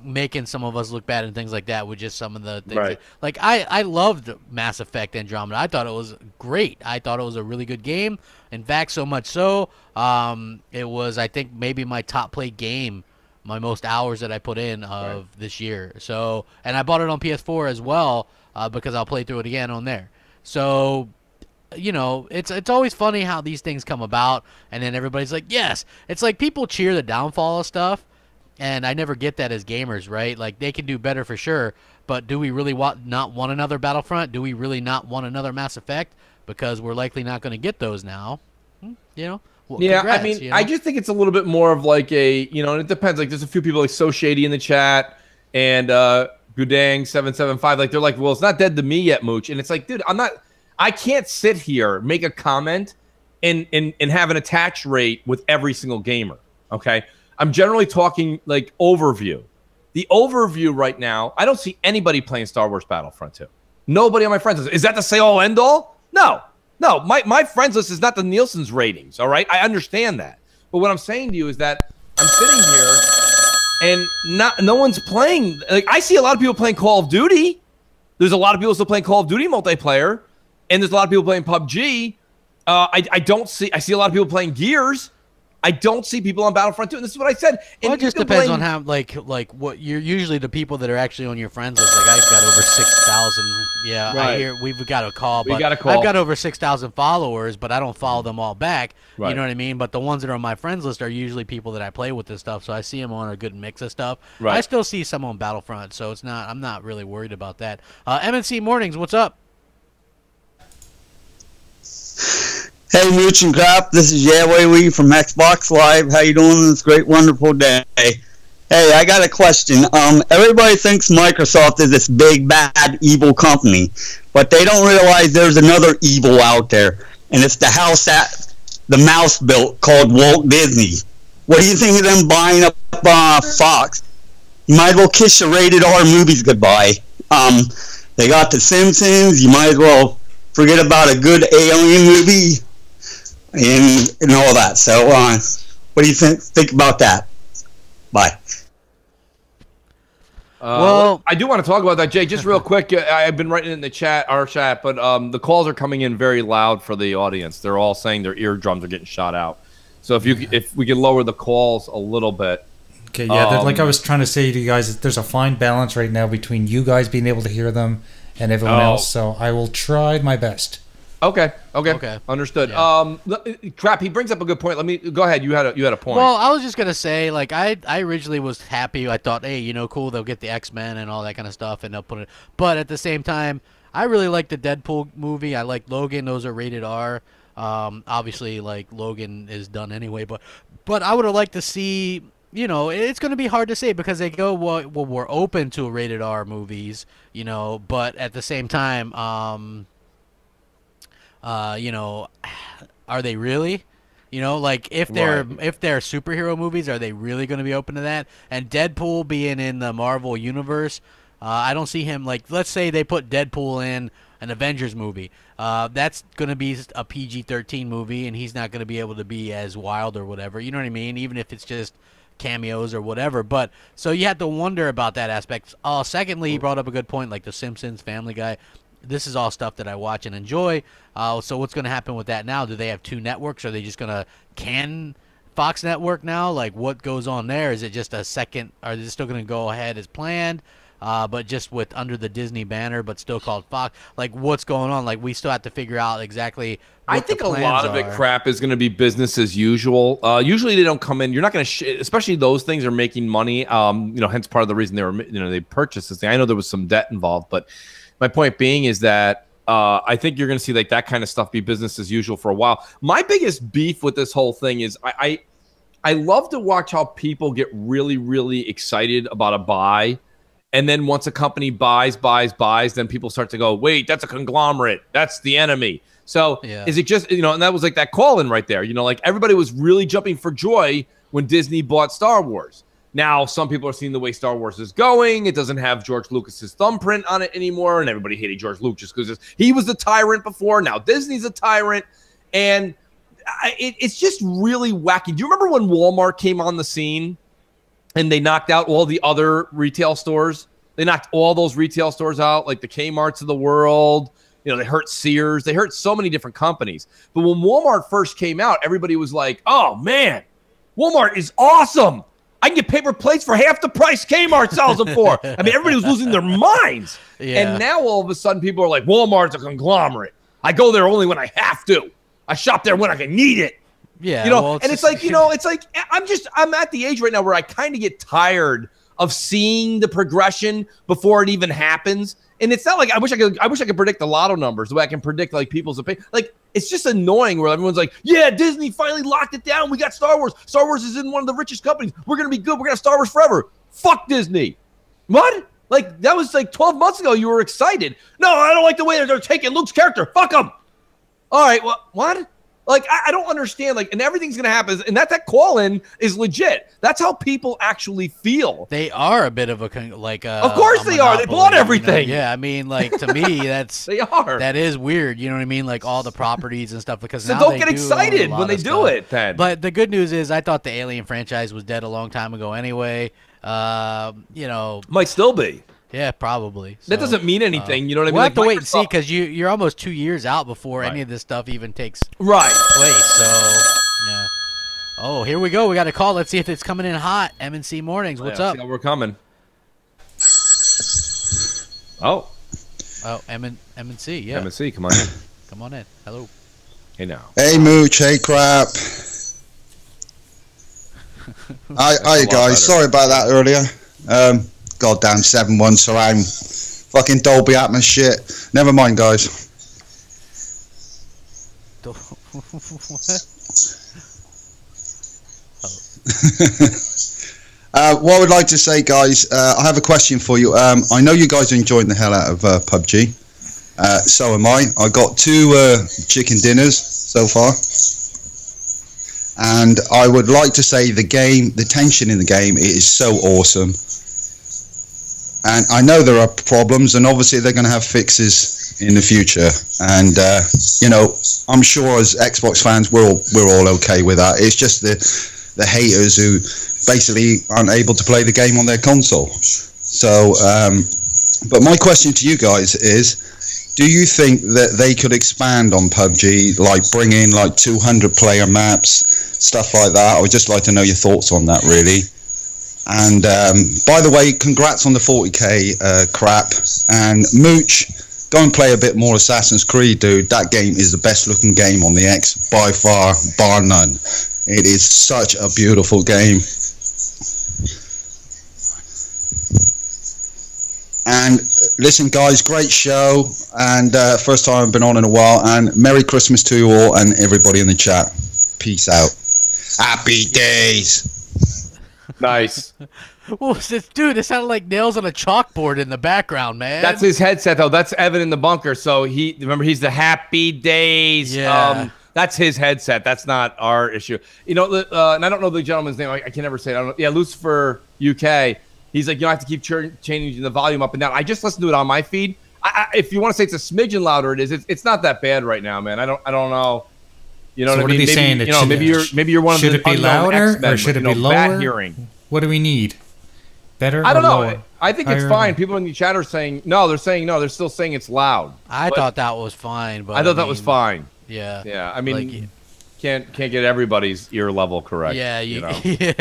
making some of us look bad and things like that with just some of the things. Like I loved Mass Effect Andromeda. I thought it was great. I thought it was a really good game. In fact, so much so, it was, I think, maybe my top played game, my most hours that I put in of this year. So, and I bought it on PS4 as well because I'll play through it again on there. So, it's always funny how these things come about, and then everybody's like, yes. It's like people cheer the downfall of stuff. And I never get that as gamers, right? Like, they can do better for sure, but do we really not want another Battlefront? Do we really not want another Mass Effect? Because we're likely not going to get those now. Well, yeah, congrats, I mean, I just think it's a little bit more of like and it depends. Like, there's a few people like So Shady in the chat and Gudang775. Like, they're like, well, it's not dead to me yet, Mooch. And it's like, dude, I can't sit here, make a comment, and have an attach rate with every single gamer, okay? I'm generally talking like overview. The overview right now, I don't see anybody playing Star Wars Battlefront 2. Nobody on my friends list. Is that the say-all, end-all? No. My friends list is not the Nielsen's ratings, all right? I understand that. But what I'm saying to you is that I'm sitting here and no one's playing. Like, I see a lot of people playing Call of Duty. There's a lot of people still playing Call of Duty multiplayer. And there's a lot of people playing PUBG. I see a lot of people playing Gears. I don't see people on Battlefront 2, and this is what I said. Well, it just depends on how, like what you're usually the people that are actually on your friends list. Like, I've got over 6,000. Yeah, I hear we've got a call. But I've got over 6,000 followers, but I don't follow them all back. You know what I mean? But the ones that are on my friends list are usually people that I play with this stuff, so I see them on a good mix of stuff. I still see some on Battlefront, so it's not. I'm not really worried about that. MNC Mornings, what's up? Hey, Mooch and Crap, this is Yahweh Wee from Xbox Live. How you doing on this great, wonderful day? Hey, Hey, I got a question. Everybody thinks Microsoft is this big, bad, evil company, but they don't realize there's another evil out there, and it's the house that the mouse built called Walt Disney. What do you think of them buying up Fox? You might as well kiss your rated R movies goodbye. They got The Simpsons. You might as well forget about a good Alien movie and all that. So, what do you think about that? Bye. Well, I do want to talk about that, Jay. Just real quick, I've been writing in the chat, our chat, but the calls are coming in very loud for the audience. They're all saying their eardrums are getting shot out. So if we can lower the calls a little bit. Okay, yeah, like I was trying to say to you guys, there's a fine balance right now between you guys being able to hear them and everyone else. So I will try my best. Okay. Understood. Yeah. Crap, he brings up a good point. Let me go ahead. You had a point. Well, I was just gonna say, like, I originally was happy. I thought, hey, cool, they'll get the X-Men and all that kind of stuff, and they'll put it. But at the same time, I really like the Deadpool movie. I like Logan. Those are rated R. Obviously, like, Logan is done anyway. But I would have liked to see. It's going to be hard to say because they go, well, we're open to rated R movies, but at the same time, are they really? Like if they're superhero movies, are they really going to be open to that? And Deadpool being in the Marvel universe, I don't see him, like, let's say they put Deadpool in an Avengers movie. That's going to be a PG-13 movie, and he's not going to be able to be as wild or whatever. You know what I mean? Even if it's just cameos or whatever. But so you have to wonder about that aspect. Secondly, he brought up a good point, like The Simpsons, Family Guy. This is all stuff that I watch and enjoy. So what's going to happen with that now? Do they have two networks? Are they just going to can Fox Network now? Like, what goes on there? Is it just a second? Are they still going to go ahead as planned? But just with under the Disney banner, but still called Fox. Like, what's going on? Like, we still have to figure out exactly what I think the a lot of it, crap, is going to be business as usual. Usually they don't come in. You're not going to, especially those things are making money. Hence part of the reason they purchased this thing. I know there was some debt involved, but my point being is that I think you're going to see like that kind of stuff be business as usual for a while. My biggest beef with this whole thing is I love to watch how people get really, really excited about a buy. And then once a company buys, then people start to go, wait, that's a conglomerate. That's the enemy. So is it just, and that was like that call-in right there. Like everybody was really jumping for joy when Disney bought Star Wars. Now, some people are seeing the way Star Wars is going. It doesn't have George Lucas's thumbprint on it anymore, and everybody hated George Lucas because he was the tyrant before. Now Disney's a tyrant, and it's just really wacky. Do you remember when Walmart came on the scene and they knocked out all the other retail stores? They knocked all those retail stores out, like the Kmarts of the world. They hurt Sears. They hurt so many different companies. But when Walmart first came out, everybody was like, oh, man, Walmart is awesome. I can get paper plates for half the price Kmart sells them for. I mean, everybody was losing their minds. Yeah. And now all of a sudden people are like, Walmart's a conglomerate. I go there only when I have to. I shop there when I can need it. Yeah. And it's like, it's like I'm at the age right now where I kind of get tired of seeing the progression before it even happens. And it's not like I wish I could predict the lotto numbers the way I can predict like people's opinion. Like, it's just annoying where everyone's like, yeah, Disney finally locked it down. We got Star Wars. Star Wars is in one of the richest companies. We're going to be good. We're going to have Star Wars forever. Fuck Disney. What? Like, that was like 12 months ago. You were excited. No, I don't like the way they're taking Luke's character. Fuck them. All right. Well, what? Like, I don't understand. Like, and everything's going to happen. And that call-in is legit. That's how people actually feel. They are a bit of a, of course they are. They bought everything. Yeah, I mean, like, to me, that's... They are. That is weird. You know what I mean? Like, all the proproperties and stuff. Because so now don't get excited when they do it, then. But the good news is I thought the Alien franchise was dead a long time ago anyway. Might still be. Yeah, probably. That doesn't mean anything. You know what I mean? We'll have to wait and see because you're almost 2 years out before any of this stuff even takes place. So, yeah. Oh, here we go. We got a call. Let's see if it's coming in hot. M&C Mornings. What's up? See how we're coming. Oh, M&C. Yeah. M&C, come on in. Come on in. Hello. Hey now. Hey Mooch. Hey Crap. Hi guys. Sorry about that earlier. Goddamn 7-1 surround, fucking Dolby Atmos shit. Never mind, guys. What? What I would like to say, guys, I have a question for you. I know you guys are enjoying the hell out of PUBG. So am I. I got 2 chicken dinners so far. And I would like to say the tension in the game is so awesome. And I know there are problems, and obviously they're going to have fixes in the future. And, you know, I'm sure as Xbox fans, we're all okay with that. It's just the haters who basically aren't able to play the game on their console. So, but my question to you guys is, do you think that they could expand on PUBG, like bring in like 200 player maps, stuff like that? I would just like to know your thoughts on that, really. And by the way, congrats on the 40k crap. And Mooch, go and play a bit more Assassin's Creed, dude. That game is the best looking game on the X by far, bar none. It is such a beautiful game. And listen, guys, great show. And first time I've been on in a while. And Merry Christmas to you all and everybody in the chat. Peace out. Happy days. Nice. What was this, dude? It sounded like nails on a chalkboard in the background, man. That's his headset, though. That's Evan in the bunker. So remember, he's the Happy Days. Yeah. That's his headset. That's not our issue. You know, and I don't know the gentleman's name. I can never say it. I don't know. Yeah, Lucifer UK. He's like, you don't have to keep changing the volume up and down. I just listened to it on my feed. If you want to say it's a smidgen louder, it is. It's not that bad right now, man. I don't know. You know so what I mean? Are they saying you know, maybe you're one of the should it be louder X-Men, or should it be bad lower? hearing. What do we need? Better? I don't or know. lower? I think it's Higher? fine. People in the chat are saying no. They're saying no. They're still saying it's loud. I thought that was fine, but I thought that was fine. Yeah. Yeah. I mean, like, can't get everybody's ear level correct. Yeah, you know. you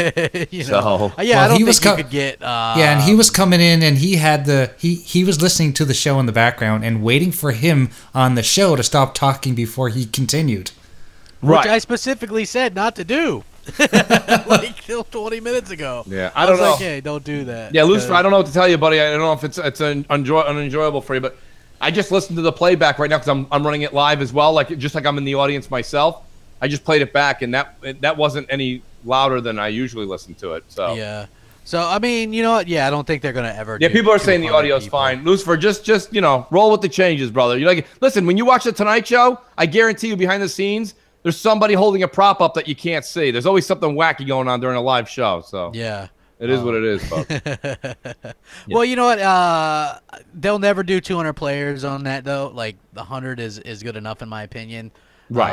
know. So yeah, I don't think you could get. Yeah, and he was coming in, and he had he was listening to the show in the background and waiting for him on the show to stop talking before he continued. Which I specifically said not to do. Like 20 minutes ago. Yeah, I don't know. Like, hey, don't do that. Yeah, Lucifer, I don't know what to tell you, buddy. I don't know if it's unenjoyable for you, but I just listened to the playback right now because I'm running it live as well, just like I'm in the audience myself. I just played it back, and that wasn't any louder than I usually listen to it. So yeah. So I mean, you know what? Yeah, I don't think they're gonna ever. Yeah, people are saying the audio's fine. Lucifer, just you know, roll with the changes, brother. You like, listen, when you watch the Tonight Show, I guarantee you, behind the scenes, there's somebody holding a prop up that you can't see. There's always something wacky going on during a live show. So yeah, it is what it is, folks. Well, you know what? They'll never do 200 players on that though. Like the 100 is good enough in my opinion. Right.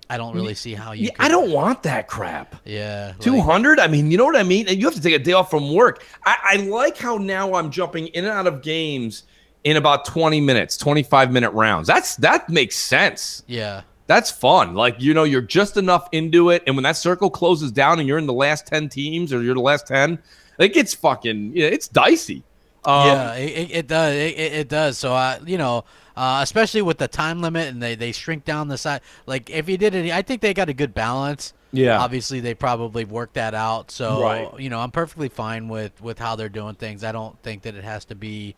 I don't really see how you. I don't want that crap. Yeah. 200. I mean, you know what I mean. And you have to take a day off from work. I like how now I'm jumping in and out of games in about 20 minutes, 25-minute rounds. That makes sense. Yeah. That's fun. Like, you know, you're just enough into it, and when that circle closes down and you're in the last 10 teams or you're the last 10, it gets fucking, it's dicey. Yeah, it does. It does. So, you know, especially with the time limit and they shrink down the side. Like, if you did it, I think they got a good balance. Yeah. Obviously, they probably worked that out. So, right. You know, I'm perfectly fine with how they're doing things. I don't think that it has to be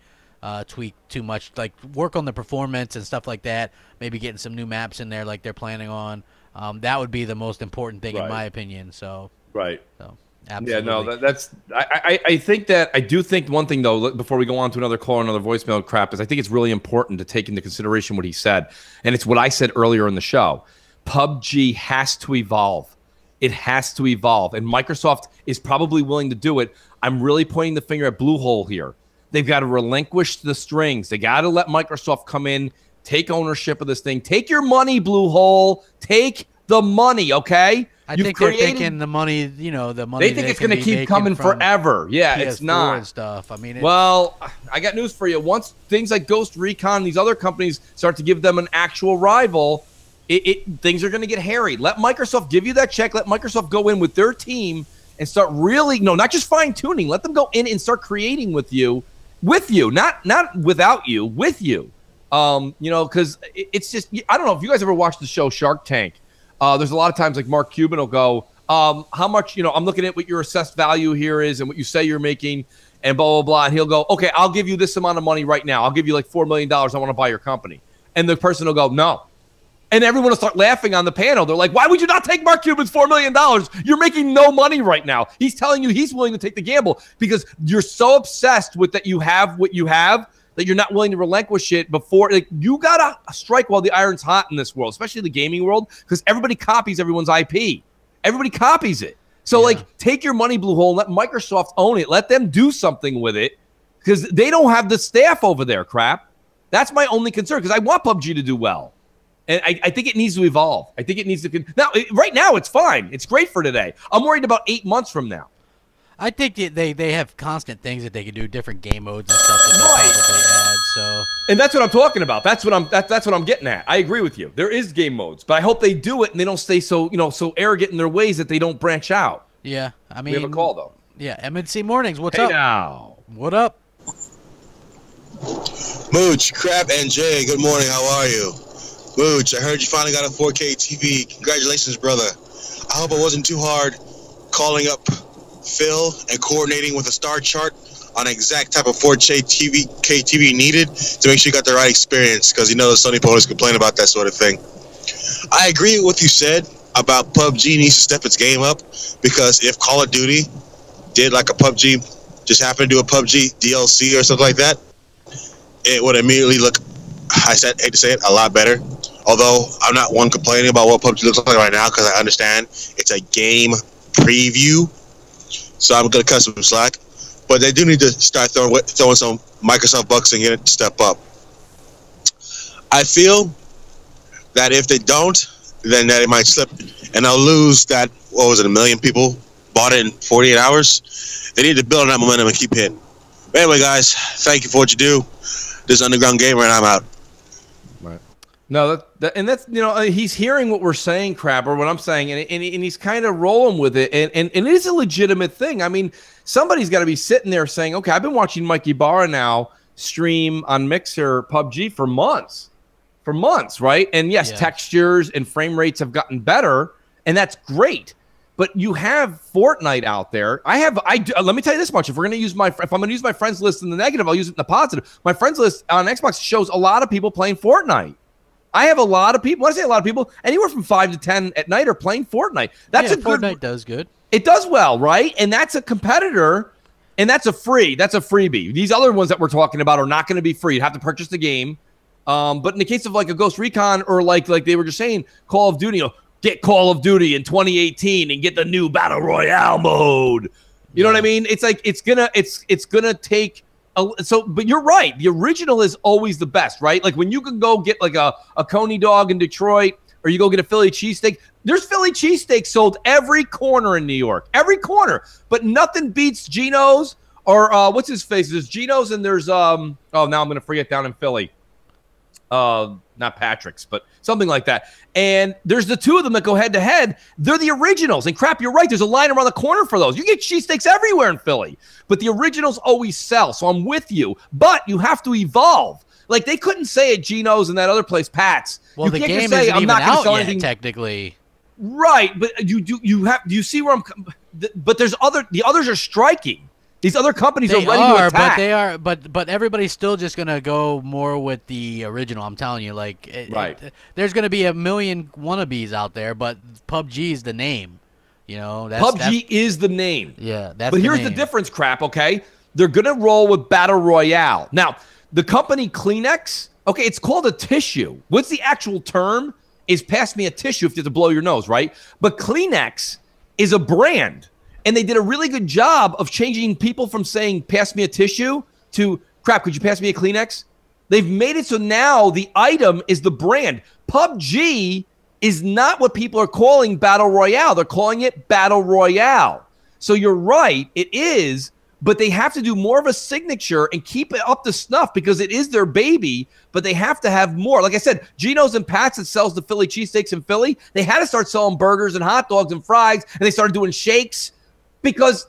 tweaked too much. Like, work on the performance and stuff like that. Maybe getting some new maps in there like they're planning on. That would be the most important thing in my opinion. So right. So absolutely. Yeah, no, that's I think that I do think one thing though, before we go on to another call, another voicemail crap, is I think it's really important to take into consideration what he said. And it's what I said earlier in the show. PUBG has to evolve. It has to evolve. And Microsoft is probably willing to do it. I'm really pointing the finger at Bluehole here. They've got to relinquish the strings. They got to let Microsoft come in, take ownership of this thing. Take your money, Bluehole. Take the money, okay? I think they're thinking the money, you know, the money. They think it's going to keep coming forever. Yeah, it's not. And stuff. I mean, well, I got news for you. Once things like Ghost Recon, these other companies start to give them an actual rival, things are going to get hairy. Let Microsoft give you that check. Let Microsoft go in with their team and start really, not just fine tuning. Let them go in and start creating with you, not without you, with you. You know, because it's just, I don't know if you guys ever watched the show Shark Tank. There's a lot of times like Mark Cuban will go, how much, I'm looking at what your assessed value here is and what you say you're making and blah, blah, blah. And he'll go, okay, I'll give you this amount of money right now. I'll give you like $4 million. I want to buy your company. And the person will go, no, And everyone will start laughing on the panel. They're like, why would you not take Mark Cuban's $4 million? You're making no money right now. He's telling you he's willing to take the gamble because you're so obsessed with that you have what you have that you're not willing to relinquish it before. Like, you got to strike while the iron's hot in this world, especially the gaming world, because everybody copies everyone's IP. Everybody copies it. So, like, take your money, Blue Hole, and let Microsoft own it. Let them do something with it because they don't have the staff over there, crap. That's my only concern because I want PUBG to do well. And I think it needs to evolve. I think it needs to. Now, right now, it's fine. It's great for today. I'm worried about 8 months from now. I think they have constant things that they can do, different game modes and stuff that they'll probably add. So, and that's what I'm talking about. That's what I'm getting at. I agree with you. There is game modes, but I hope they do it and they don't stay so so arrogant in their ways that they don't branch out. Yeah, I mean, we have a call though. Yeah, MNC Mornings. What's hey up? Now, what up? Mooch, Crap, and Jay. Good morning. How are you? Mooch, I heard you finally got a 4K TV. Congratulations, brother. I hope it wasn't too hard calling up Phil and coordinating with a star chart on the exact type of 4K TV needed to make sure you got the right experience, because you know the Sony opponents complain about that sort of thing. I agree with what you said about PUBG needs to step its game up, because if Call of Duty did like a PUBG, just happened to do a PUBG DLC or something like that, it would immediately look, I hate to say it, a lot better. Although I'm not one complaining about what PUBG looks like right now, because I understand it's a game preview, so I'm going to cut some slack. But they do need to start throwing some Microsoft bucks and get it to step up. I feel that if they don't, then that it might slip, and they'll lose that, what was it, 1 million people bought it in 48 hours? They need to build on that momentum and keep hitting. But anyway, guys, thank you for what you do. This is Underground Gamer, and I'm out. Right. No, and that's, he's hearing what we're saying, Crab, or what I'm saying, and he's kind of rolling with it, and it is a legitimate thing. I mean, somebody's got to be sitting there saying, okay, I've been watching Mikey Barra now stream on Mixer PUBG for months, right? And yes, textures and frame rates have gotten better, and that's great. But you have Fortnite out there. Let me tell you this much: if I'm going to use my friends list in the negative, I'll use it in the positive. My friends list on Xbox shows a lot of people playing Fortnite. I have a lot of people. When I say a lot of people, anywhere from 5 to 10 at night are playing Fortnite. That's a good. Fortnite does good. It does well, right? And that's a competitor, and that's a freebie. These other ones that we're talking about are not going to be free. You have to purchase the game. But in the case of like a Ghost Recon or like they were just saying, Call of Duty, get Call of Duty in 2018 and get the new Battle Royale mode. You know what I mean? It's like it's gonna take but you're right. The original is always the best, right? Like when you can go get like a Coney dog in Detroit, or you go get a Philly cheesesteak. There's Philly cheesesteak sold every corner in New York, every corner. But nothing beats Geno's or what's his face? There's Geno's and there's now I'm gonna forget down in Philly. Not Patrick's, but something like that. And there's the two of them that go head to head. They're the originals. And crap, you're right. There's a line around the corner for those. You get cheesesteaks everywhere in Philly, but the originals always sell. So I'm with you, but you have to evolve. Like they couldn't say at Geno's and that other place, Pat's. Well, you the can't game just say, isn't I'm even not out sell yet, anything. technically. Right, but do you see where I'm? But the others are striking. These other companies are ready to attack. But everybody's still just gonna go more with the original. I'm telling you, there's gonna be 1 million wannabes out there, but PUBG is the name. PUBG is the name. Yeah, but here's the difference, crap. Okay, they're gonna roll with Battle Royale. Now, the company Kleenex. Okay, it's called a tissue. What's the actual term? Is pass me a tissue if you have to blow your nose, right? But Kleenex is a brand. And they did a really good job of changing people from saying, pass me a tissue to, crap, could you pass me a Kleenex? They've made it so now the item is the brand. PUBG is not what people are calling Battle Royale. They're calling it Battle Royale. So you're right, it is, but they have to do more of a signature and keep it up to snuff because it is their baby, but they have to have more. Like I said, Geno's and Pat's that sells the Philly cheesesteaks in Philly, they had to start selling burgers and hot dogs and fries, and they started doing shakes. Because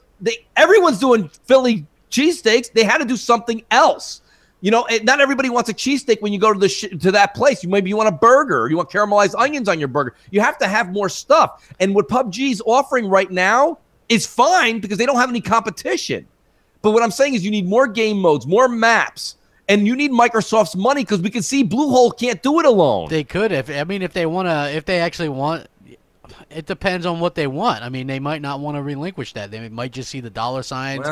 everyone's doing Philly cheesesteaks, they had to do something else. Not everybody wants a cheesesteak when you go to that place. Maybe you want a burger, or you want caramelized onions on your burger. You have to have more stuff. And what PUBG's offering right now is fine because they don't have any competition. But what I'm saying is you need more game modes, more maps, and you need Microsoft's money because we can see Bluehole can't do it alone. They could if they actually want. It depends on what they want. I mean, they might not want to relinquish that. They might just see the dollar signs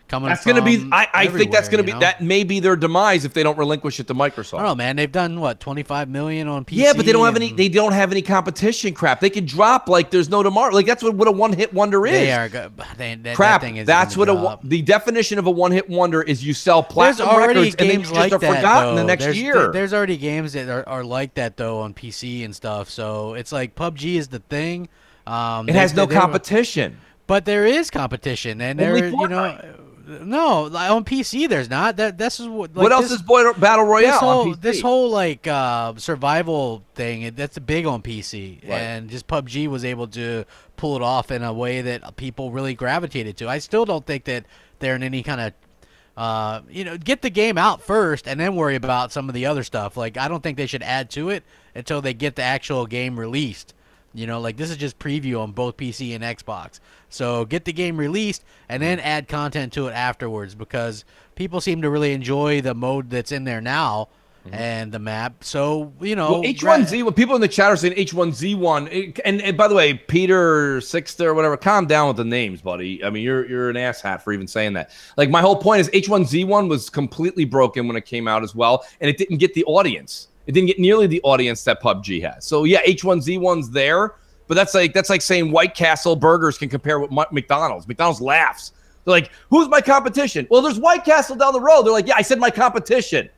coming. That's going to be. I think that's going to be that may be their demise if they don't relinquish it to Microsoft. I don't know, man. They've done what, 25 million on PC. Yeah, but they don't have any. They don't have any competition. Crap. They can drop like there's no tomorrow. Like that's what a one-hit wonder is. They are good. Crap. That thing is that's what the definition of a one-hit wonder is. You sell platinum records and then you just like are that, forgotten the next year. There's already games that are like that though on PC and stuff. So it's like PUBG is the thing. It has no competition. But there is competition, and there, no, on PC there's not. This is what. Like, what else is Battle Royale on PC? This whole like survival thing, that's big on PC, and just PUBG was able to pull it off in a way that people really gravitated to. I still don't think that they're in any kind of get the game out first and then worry about some of the other stuff. Like, I don't think they should add to it until they get the actual game released. Like this is just preview on both PC and Xbox. So get the game released and then add content to it afterwards, because people seem to really enjoy the mode that's in there now and the map. So, H1Z1, people in the chat are saying H1Z1. And by the way, Peter Sixter or whatever, calm down with the names, buddy. I mean, you're an asshat for even saying that. Like, my whole point is H1Z1 was completely broken when it came out as well, and it didn't get the audience. It didn't get nearly the audience that PUBG has. So yeah, H1Z1's there, but that's like saying White Castle burgers can compare with McDonald's. McDonald's laughs. They're like, "Who's my competition?" Well, there's White Castle down the road. They're like, "Yeah, I said my competition."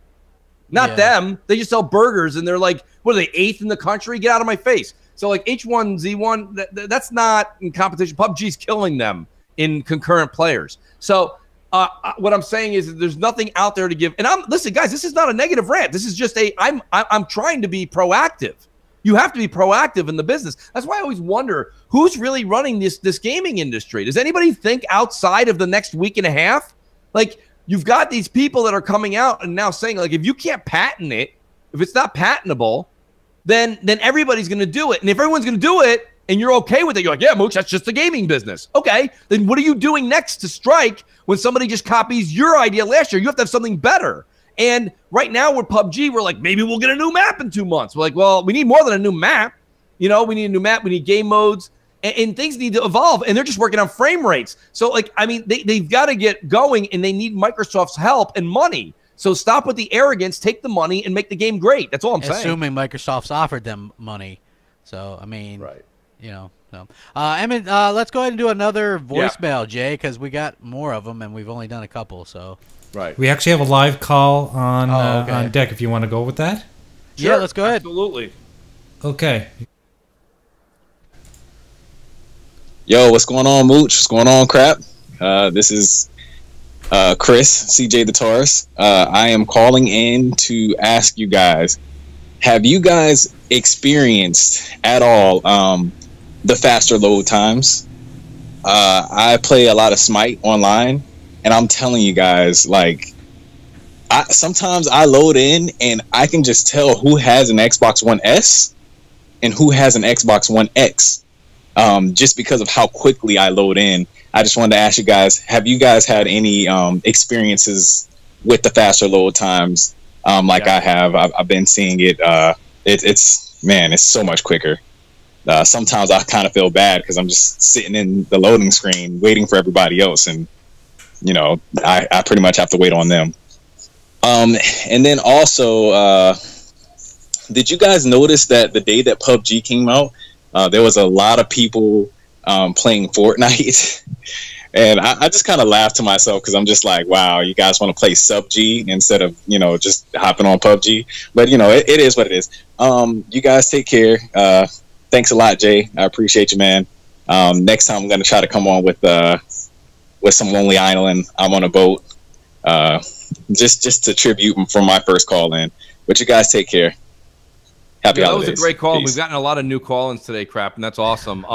Not them. They just sell burgers, and they're like, what are they, 8th in the country? Get out of my face. So like H1Z1, that's not in competition. PUBG's killing them in concurrent players. So what I'm saying is that there's nothing out there to give. And listen, guys, this is not a negative rant. This is just I'm trying to be proactive. You have to be proactive in the business. That's why I always wonder who's really running this gaming industry. Does anybody think outside of the next week and a half? Like, you've got these people that are coming out and now saying, like, if you can't patent it, if it's not patentable, then everybody's going to do it. And if everyone's going to do it and you're okay with it, you're like, yeah, Mooch, that's just the gaming business. Okay, then what are you doing next to strike when somebody just copies your idea last year? You have to have something better. And right now with PUBG, we're like, maybe we'll get a new map in 2 months. We're like, well, we need more than a new map. We need a new map. We need game modes. And things need to evolve. And they're just working on frame rates. So, like, I mean, they've got to get going, and they need Microsoft's help and money. So stop with the arrogance, take the money, and make the game great. That's all I'm saying. Assuming Microsoft's offered them money. So, I mean, So. Let's go ahead and do another voicemail, Jay, because we got more of them, and we've only done a couple. So, we actually have a live call on deck. If you want to go with that, sure. Yeah, let's go ahead. Absolutely. Okay. Yo, what's going on, Mooch? What's going on, Crap? This is Chris, CJ the Taurus. I am calling in to ask you guys, have you guys experienced at all the faster load times? I play a lot of Smite online, and I'm telling you guys, like, sometimes I load in and I can just tell who has an Xbox One S and who has an Xbox One X, just because of how quickly I load in. I just wanted to ask you guys, have you guys had any experiences with the faster load times like I have? I've been seeing it. It's so much quicker. Sometimes I kind of feel bad because I'm just sitting in the loading screen waiting for everybody else, and I pretty much have to wait on them. And then also, did you guys notice that the day that PUBG came out, there was a lot of people playing Fortnite? And I just kind of laughed to myself because I'm just like, wow, you guys want to play sub-G instead of, just hopping on PUBG. But, it is what it is. You guys take care. Thanks a lot, Jay. I appreciate you, man. Next time I'm going to try to come on with some Lonely Island. I'm on a boat. Just to tribute from my first call in. But you guys take care. Happy holidays. That was a great call. Peace. We've gotten a lot of new call-ins today, Crap, and that's awesome.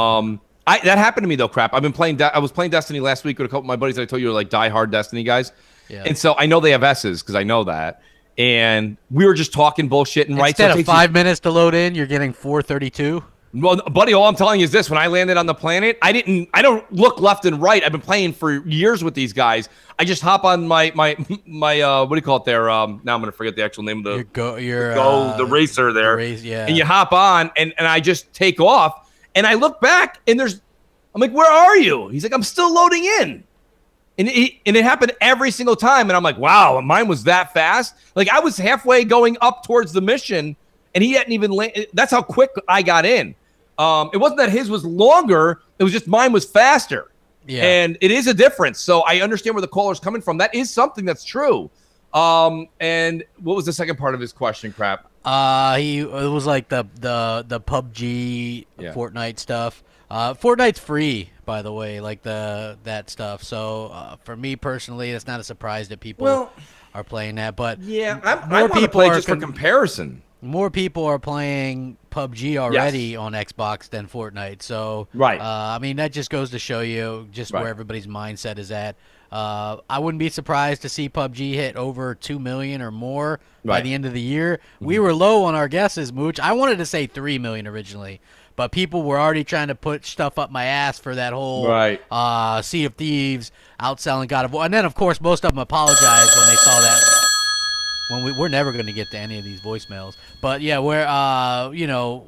That happened to me though, Crap. I was playing Destiny last week with a couple of my buddies that I told you are like die-hard Destiny guys. Yeah. And so I know they have S's because I know that. And we were just talking bullshit and instead of 5 minutes to load in, you're getting 432. Well, buddy, all I'm telling you is this: when I landed on the planet, I don't look left and right. I've been playing for years with these guys. I just hop on my what do you call it there? Now I'm gonna forget the actual name of the racer there. Yeah. And you hop on, and I just take off, and I look back, and I'm like, where are you? He's like, I'm still loading in. And it happened every single time, and I'm like, wow, mine was that fast. Like I was halfway going up towards the mission, and he hadn't even landed. That's how quick I got in. It wasn't that his was longer; it was just mine was faster. Yeah, and it is a difference. So I understand where the caller's coming from. That is something that's true. And what was the second part of his question, Crap? It was like the PUBG, Fortnite stuff. Fortnite's free, by the way, like that stuff. So for me personally, it's not a surprise that people are playing that. But yeah, I want to play just for comparison. More people are playing PUBG already on Xbox than Fortnite. So I mean, that just goes to show you just where everybody's mindset is at. I wouldn't be surprised to see PUBG hit over 2 million or more by the end of the year. We were low on our guesses, Mooch. I wanted to say 3 million originally, but people were already trying to put stuff up my ass for that whole Sea of Thieves outselling God of War. And then, of course, most of them apologized when they saw that. We're never going to get to any of these voicemails. But, yeah, you know,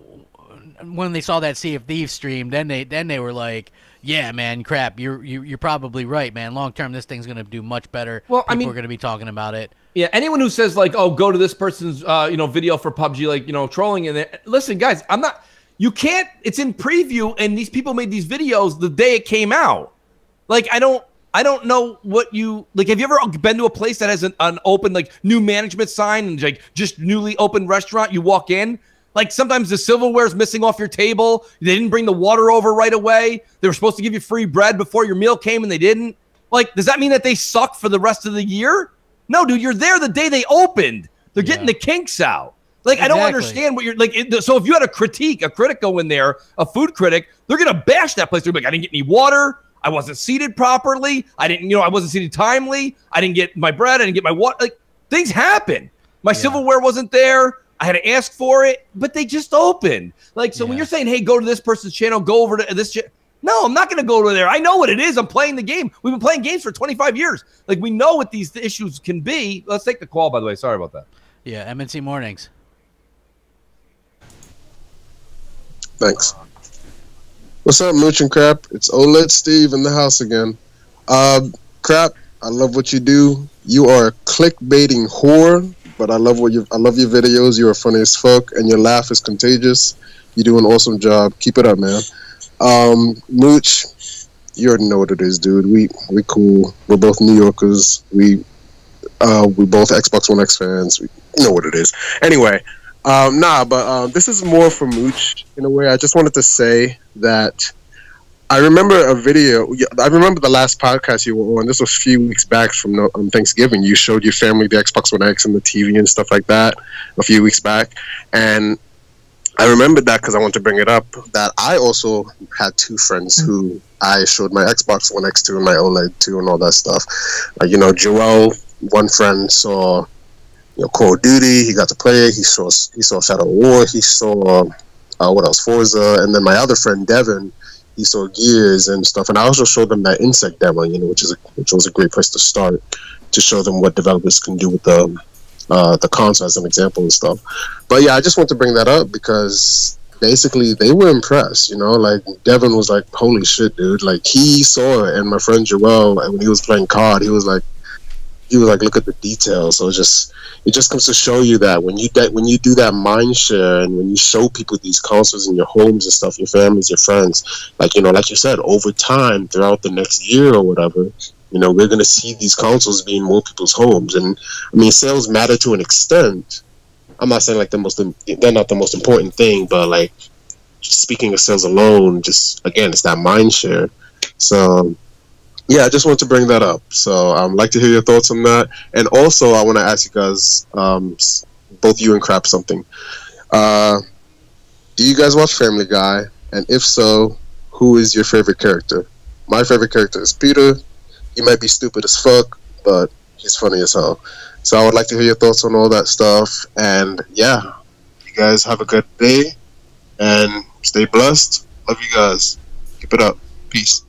when they saw that Sea of Thieves stream, then they were like, yeah, man, Crap, you're probably right, man. Long term, this thing's going to do much better. Well, I mean, we're going to be talking about it. Yeah, anyone who says like, oh, go to this person's video for PUBG, like, trolling in it. Listen, guys, I'm not. You can't. It's in preview, and these people made these videos the day it came out. Like, I don't know what you like. Have you ever been to a place that has an open like new management sign and like just newly opened restaurant? You walk in. Like sometimes the silverware is missing off your table. They didn't bring the water over right away. They were supposed to give you free bread before your meal came and they didn't. Like, does that mean that they suck for the rest of the year? No, dude, you're there the day they opened. They're getting the kinks out. Like, I don't understand what you're like. So if you had a critic go in there, a food critic, they're going to bash that place. They're like, I didn't get any water. I wasn't seated properly. I wasn't seated timely. I didn't get my bread. I didn't get my water. Like, things happen. My silverware wasn't there. I had to ask for it, but they just opened. Like, so when you're saying, hey, go to this person's channel, go over to this channel. No, I'm not going to go to there. I know what it is. I'm playing the game. We've been playing games for 25 years. Like, we know what these issues can be. Let's take the call, by the way. Sorry about that. Yeah, MNC Mornings. Thanks. What's up, Mooch and Crap? It's OLED Steve in the house again. Crap, I love what you do. You are a clickbaiting whore, but I love your videos. You are funny as fuck, and your laugh is contagious. You do an awesome job. Keep it up, man. Mooch, you already know what it is, dude. We cool. We're both New Yorkers. We both Xbox One X fans. We know what it is. Anyway. This is more for Mooch in a way. I just wanted to say that I remember a video. I remember the last podcast you were on. This was a few weeks back from Thanksgiving. You showed your family the Xbox One X and the TV and stuff like that a few weeks back. And I remembered that because I want to bring it up, that I also had two friends who I showed my Xbox One X to and my OLED to and all that stuff. Joel, one friend saw Call of Duty. He got to play it. He saw Shadow War. He saw what else? Forza. And then my other friend Devin, he saw Gears and stuff. And I also showed them that Insect demo, which was a great place to start to show them what developers can do with the console as an example and stuff. But yeah, I just want to bring that up because basically they were impressed. Like Devin was like, "Holy shit, dude!" Like he saw it, and my friend Joel, when he was playing COD, he was like, look at the details. So it just comes to show you that when you do that mind share and when you show people these consoles in your homes and stuff, your families, your friends, like you said, over time throughout the next year or whatever, we're going to see these consoles be in more people's homes. And I mean, sales matter to an extent. I'm not saying like they're not the most important thing, but like speaking of sales alone, just again, it's that mind share. So yeah, I just want to bring that up. So I'd like to hear your thoughts on that. And also, I want to ask you guys, both you and Crap, something. Do you guys watch Family Guy? And if so, who is your favorite character? My favorite character is Peter. He might be stupid as fuck, but he's funny as hell. So I would like to hear your thoughts on all that stuff. And yeah, you guys have a good day. And stay blessed. Love you guys. Keep it up. Peace.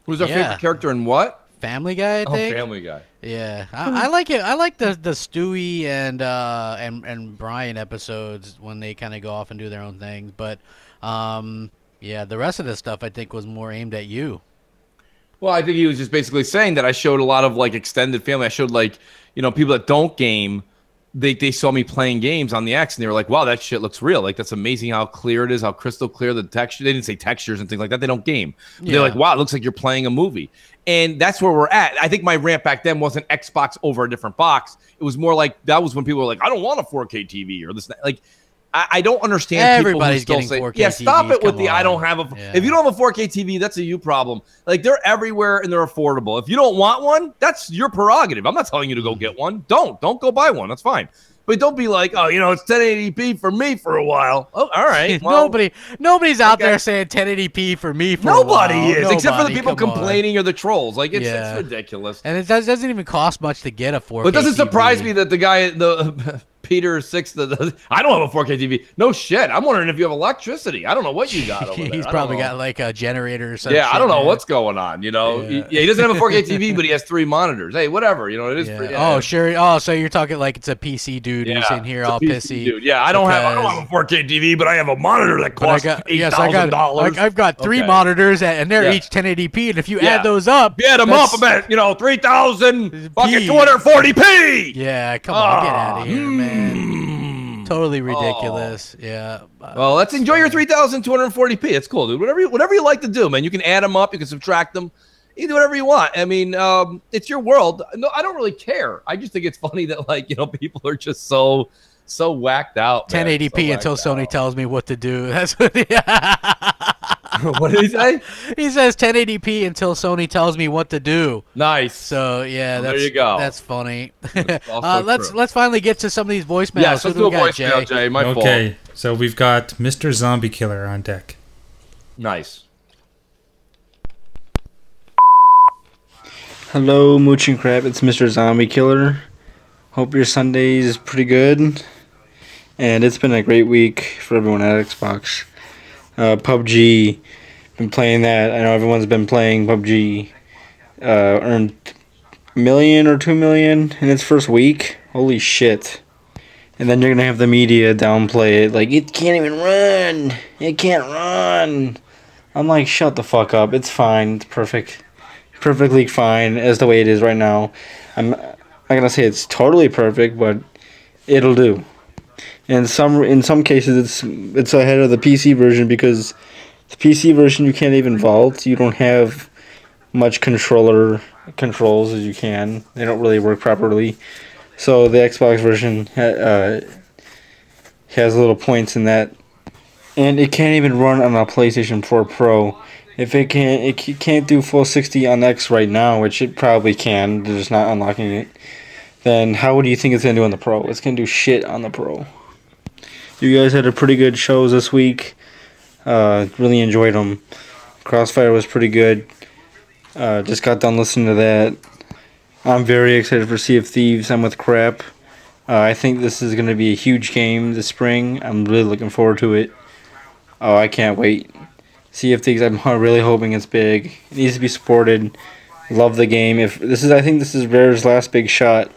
Who's our favorite character and what? Family Guy, I think. Oh, Family Guy. Yeah, I like it. I like the Stewie and Brian episodes when they kind of go off and do their own things. But yeah, the rest of the stuff I think was more aimed at you. Well, I think he was just basically saying that I showed a lot of like extended family. I showed like, you know, people that don't game. They saw me playing games on the X and they were like, wow, that shit looks real. Like, that's amazing how clear it is, how crystal clear the texture. They didn't say textures and things like that. They don't game. But they're like, wow, it looks like you're playing a movie. And that's where we're at. I think my rant back then wasn't Xbox over a different box. It was more like, that was when people were like, I don't want a 4K TV or this. Like, I don't understand Everybody's people who still getting say, 4K yeah, stop TVs, it with come the I don't on. have a. Yeah. If you don't have a 4K TV, that's a you problem. Like, they're everywhere and they're affordable. If you don't want one, that's your prerogative. I'm not telling you to go get one. Don't go buy one. That's fine. But don't be like, oh, you know, it's 1080p for me for a while. Oh, all right. Well, nobody's out there saying 1080p for me for a while. nobody is, except for the people come on. complaining or the trolls. Like, it's Yeah. ridiculous. And it doesn't even cost much to get a 4K. But it doesn't TV. surprise me that the guy, the Peter Six, I don't have a 4K TV. No shit. I'm wondering if you have electricity. I don't know what you got over there. He's I don't probably know. got like a generator or something. Yeah, I don't know what's going on. You know, he doesn't have a 4K TV, but he has 3 monitors. Hey, whatever. You know, it is. Yeah. Pretty, Oh, sure. Oh, so you're talking like it's a PC dude who's in here it's a all PC pissy. dude. Yeah, I don't have a 4K TV, but I have a monitor that But I costs got, $8,000. I've got 3 Okay. monitors, and they're Yeah. each 1080p. And if you add those up, you add them up about 3,000 fucking 240p. Yeah, come on, get out of here, man. Totally ridiculous. Yeah. Well, let's enjoy your 3,240p. It's cool, dude. Whatever you like to do, man. You can add them up. You can subtract them. You can do whatever you want. I mean, it's your world. No, I don't really care. I just think it's funny that, like, you know, people are just so whacked out. Man. 1080p until Sony tells me what to do. That's what. What did he say? He says 1080p until Sony tells me what to do. Nice. So yeah, Well, that's, there you go. That's funny. That's also true. Let's finally get to some of these voicemails. Yes, Who let's do do a we got, voicemail, Jay. My fault. Okay, so we've got Mr. Zombie Killer on deck. Nice. Hello, Mooch and Crap. It's Mr. Zombie Killer. Hope your Sunday is pretty good. And it's been a great week for everyone at Xbox. PUBG, been playing that. I know everyone's been playing PUBG. Earned $1 million or $2 million in its first week. Holy shit. And then you're going to have the media downplay it. Like, it can't even run. It can't run. I'm like, shut the fuck up. It's fine. It's perfect. Perfectly fine as the way it is right now. I'm not going to say it's totally perfect, but it'll do. And in some cases it's ahead of the PC version because the PC version you can't even vault. You don't have much controls as you can. They don't really work properly. So the Xbox version has little points in that, and it can't even run on a PlayStation 4 Pro. If it can't do full 60 on X right now, which it probably can. They're just not unlocking it. Then how do you think it's gonna do on the Pro? It's gonna do shit on the Pro. You guys had a pretty good shows this week. Really enjoyed them. Crossfire was pretty good. Just got done listening to that. I'm very excited for Sea of Thieves. I'm with Crap. I think this is going to be a huge game this spring. I'm really looking forward to it. Oh, I can't wait. Sea of Thieves, I'm really hoping it's big. It needs to be supported. Love the game. I think this is Rare's last big shot.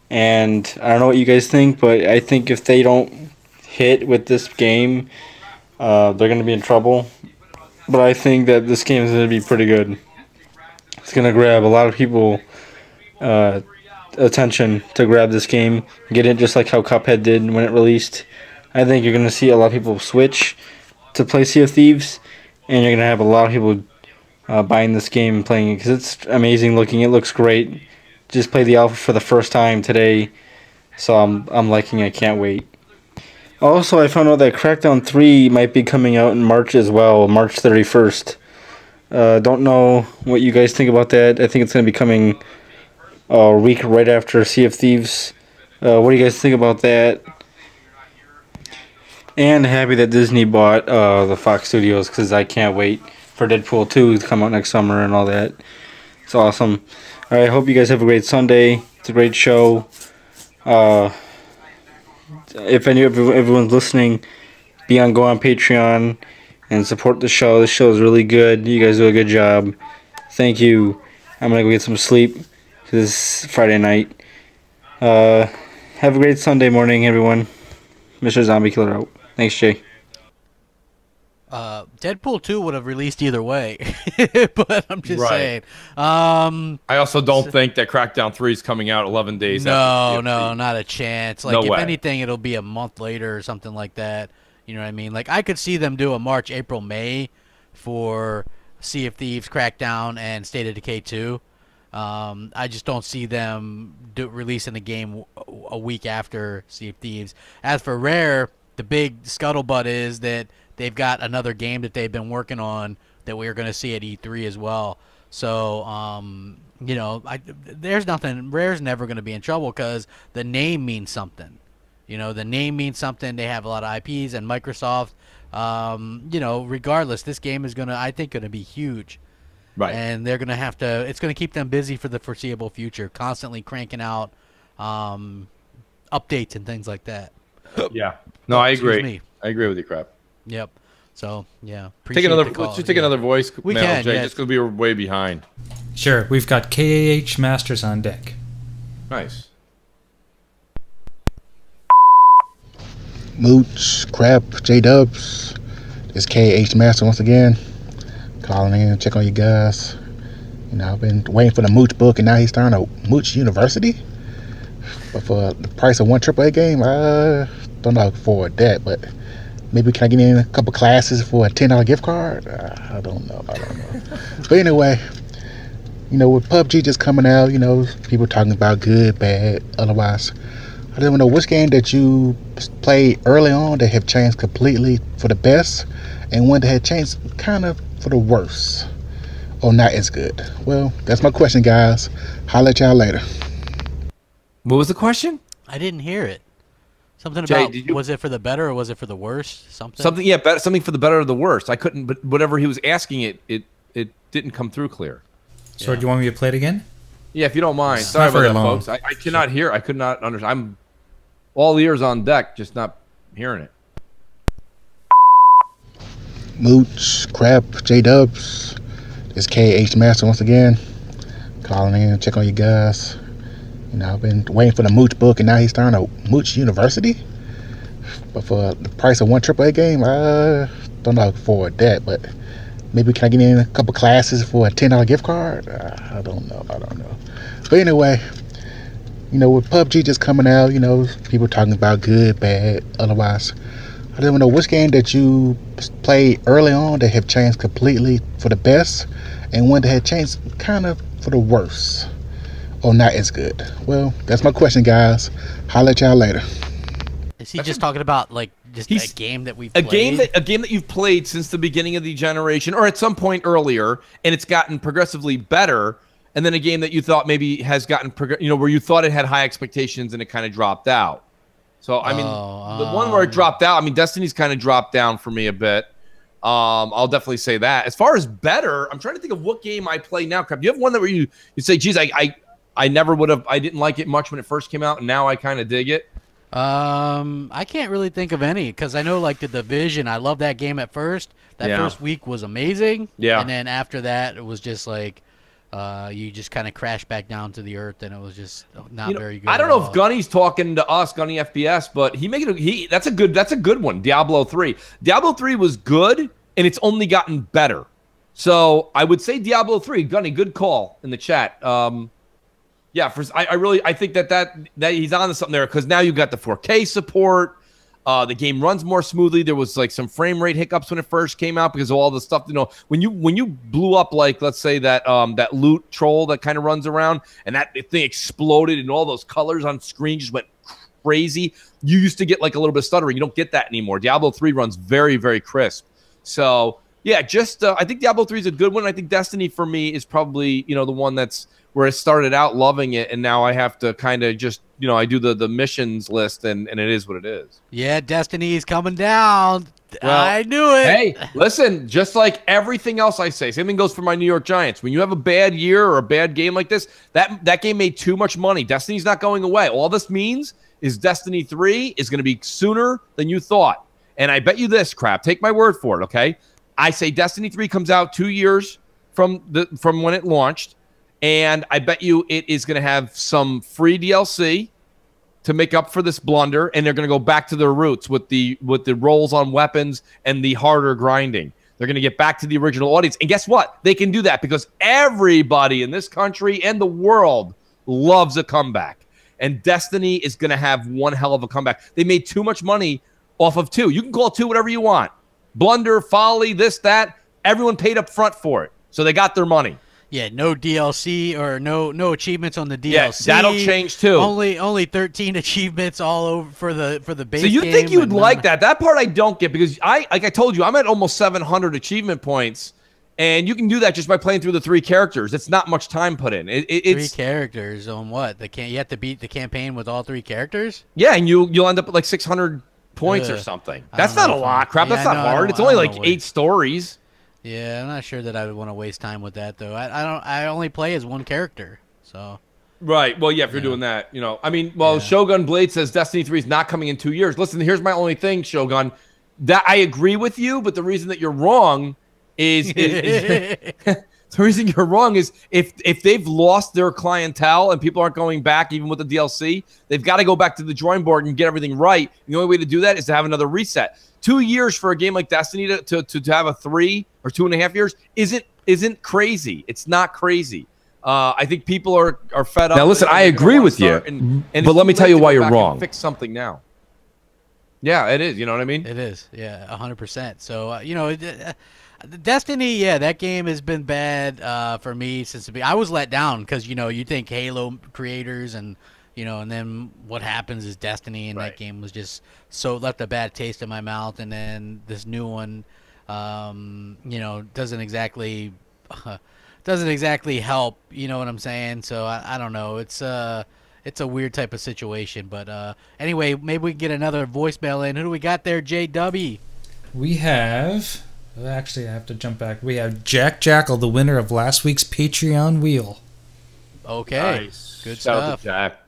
And I don't know what you guys think, but I think if they don't hit with this game, they're going to be in trouble. But I think that this game is going to be pretty good. It's going to grab a lot of people attention to grab this game, get it just like how Cuphead did when it released. I think you're going to see a lot of people switch to play Sea of Thieves, and you're going to have a lot of people buying this game and playing it because it's amazing looking. It looks great. Just played the alpha for the first time today, so I'm liking it. I can't wait. Also, I found out that Crackdown 3 might be coming out in March as well, March 31st. Don't know what you guys think about that. I think it's going to be coming a week right after Sea of Thieves. What do you guys think about that? And happy that Disney bought the Fox Studios because I can't wait for Deadpool 2 to come out next summer and all that. It's awesome. Alright, I hope you guys have a great Sunday. It's a great show. If everyone's listening, go on Patreon and support the show. The show is really good. You guys do a good job. Thank you. I'm gonna go get some sleep this Friday night. Have a great Sunday morning, everyone. Mr. Zombie Killer out. Thanks, Jay. Deadpool 2 would have released either way, but I'm just saying. I also don't think that Crackdown 3 is coming out 11 days after. No, not a chance. Like, if anything, it'll be a month later or something like that. You know what I mean? Like, I could see them do a March, April, May for Sea of Thieves, Crackdown, and State of Decay 2. I just don't see them releasing the game a week after Sea of Thieves. As for Rare, the big scuttlebutt is that they've got another game that they've been working on that we're going to see at E3 as well. So, you know, there's nothing. Rare's never going to be in trouble because the name means something. You know, the name means something. They have a lot of IPs, and Microsoft, you know, regardless, this game is I think, going to be huge. Right. And they're going to have to, it's going to keep them busy for the foreseeable future, constantly cranking out updates and things like that. Yeah. No, I agree. Me. I agree with you, Crap. Yep. So, yeah. Let's just take another voice We mail, can, Jay, yeah. just because we were way behind. Sure. We've got KAH Masters on deck. Nice. Mooch, Crap, J-Dubs. It's KH Master once again. Calling in, check on you guys. You know, I've been waiting for the Mooch book, and now he's starting a Mooch University. But for the price of one AAA game, I don't know how to afford that, but maybe can I get in a couple classes for a $10 gift card? I don't know. But anyway, you know, with PUBG just coming out, you know, people talking about good, bad, otherwise. I don't know which game that you played early on that have changed completely for the best, and one that had changed kind of for the worse, or not as good. Well, that's my question, guys. Holla at y'all later. What was the question? I didn't hear it. Something Jay, about, was it for the better or was it for the worse? Something, yeah, something for the better or the worse. I couldn't, but whatever he was asking, it didn't come through clear. So do you want me to play it again? Yeah, if you don't mind. It's Sorry not about very that, long. folks. I cannot hear. I could not understand. I'm all ears on deck, just not hearing it. Mooch, Crap, J-Dubs. It's KH Master once again. Calling in, check on you guys. You know, I've been waiting for the Mooch book, and now he's starting a Mooch University. But for the price of one AAA game, I don't know how to afford that, but maybe can I get in a couple classes for a $10 gift card? I don't know. But anyway, you know, with PUBG just coming out, you know, people talking about good, bad, otherwise. I don't know which game that you played early on that have changed completely for the best, and one that had changed kind of for the worse, or not as good. Well, that's my question, guys. Holla at y'all later. Is he just talking about, like, just a game that we've played? A game that you've played since the beginning of the generation, or at some point earlier, and it's gotten progressively better, and then a game that you thought maybe has gotten, you know, where you thought it had high expectations and it kind of dropped out. So, I mean, the one where it dropped out, I mean, Destiny's kind of dropped down for me a bit. I'll definitely say that. As far as better, I'm trying to think of what game I play now. Crap, you have one that where you say, geez, I never would have, I didn't like it much when it first came out, and now I kind of dig it. I can't really think of any, because I know, like, The Division, I loved that game at first. That first week was amazing. Yeah. And then after that, it was just like, you just kind of crashed back down to the earth, and it was just not very good. I don't know if Gunny's talking to us, Gunny FPS, but that's a good one. Diablo 3. Diablo 3 was good, and it's only gotten better. So I would say Diablo 3. Gunny, good call in the chat. Yeah, I think that he's on to something there, because now you've got the 4K support. The game runs more smoothly. There was like some frame rate hiccups when it first came out because of all the stuff. You know, when you blew up, like, let's say that that loot troll that kind of runs around, and that thing exploded, and all those colors on screen just went crazy. You used to get like a little bit of stuttering. You don't get that anymore. Diablo 3 runs very, very crisp. So yeah, just I think Diablo 3 is a good one. I think Destiny for me is probably, you know, the one that's where I started out loving it, and now I have to kind of just, you know, I do the missions list, and it is what it is. Yeah, Destiny's coming down. Well, I knew it. Hey, listen, just like everything else I say, same thing goes for my New York Giants. When you have a bad year or a bad game like this, that game made too much money. Destiny's not going away. All this means is Destiny 3 is going to be sooner than you thought. And I bet you this, crap. Take my word for it, okay? I say Destiny 3 comes out 2 years from when it launched, and I bet you it is going to have some free DLC to make up for this blunder, and they're going to go back to their roots with the rolls on weapons and the harder grinding. They're going to get back to the original audience. And guess what? They can do that because everybody in this country and the world loves a comeback. And Destiny is going to have one hell of a comeback. They made too much money off of 2. You can call 2 whatever you want. Blunder, folly, this, that. Everyone paid up front for it. So they got their money. Yeah, no DLC or no achievements on the DLC. Yeah, that'll change too. Only 13 achievements all over for the base. So you game think you would and like that? That part I don't get because like I told you, I'm at almost 700 achievement points, and you can do that just by playing through the 3 characters. It's not much time put in. It's 3 characters on what? You have to beat the campaign with all 3 characters? Yeah, and you'll end up at like 600 points or something. That's not a lot, crap. That's not hard. It's only like 8 stories. Yeah, I'm not sure that I would want to waste time with that though. I only play as one character, so. Right. Well, yeah, if you're doing that, I mean, well, Shogun Blade says Destiny 3 is not coming in 2 years. Listen, here's my only thing, Shogun. That I agree with you, but the reason that you're wrong is the reason you're wrong is if they've lost their clientele and people aren't going back even with the DLC, they've got to go back to the drawing board and get everything right. And the only way to do that is to have another reset. 2 years for a game like Destiny to have a 3 or 2.5 years isn't crazy. It's not crazy. I think people are fed up. Now listen, I agree with you, but let me tell you why you're wrong. Fix something now. Yeah, it is. You know what I mean? It is. Yeah, 100%. So Destiny, yeah, that game has been bad for me since I was let down because you think Halo creators and and then what happens is Destiny and that game was just so left a bad taste in my mouth, and then this new one, doesn't exactly help. You know what I'm saying? So I don't know. It's a weird type of situation, but anyway, maybe we can get another voicemail in. Who do we got there, JW? We have. Actually, I have to jump back. We have Jack Jackal, the winner of last week's Patreon wheel. Okay, nice. Good Shout stuff. out to Jack.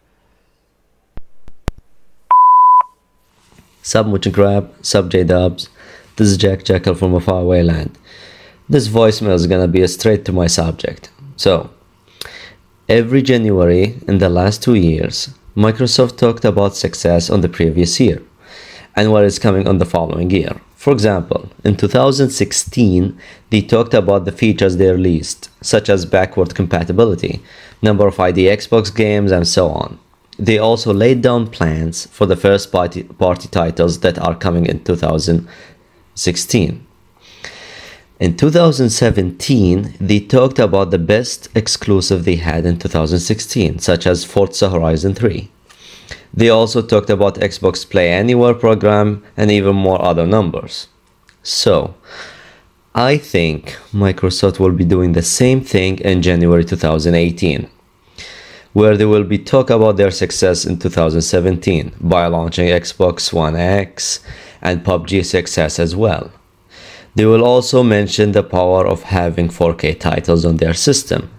Sub Mooch and Crab, Sub J-Dubs. This is Jack Jackal from a faraway land. This voicemail is gonna be straight to my subject. So, every January in the last 2 years, Microsoft talked about success on the previous year and what is coming on the following year. For example, in 2016, they talked about the features they released, such as backward compatibility, number of ID Xbox games, and so on. They also laid down plans for the first party titles that are coming in 2016. In 2017, they talked about the best exclusive they had in 2016, such as Forza Horizon 3. They also talked about Xbox Play Anywhere program and even more other numbers. So, I think Microsoft will be doing the same thing in January 2018, where they will be talk about their success in 2017 by launching Xbox One X and PUBG success as well. They will also mention the power of having 4K titles on their system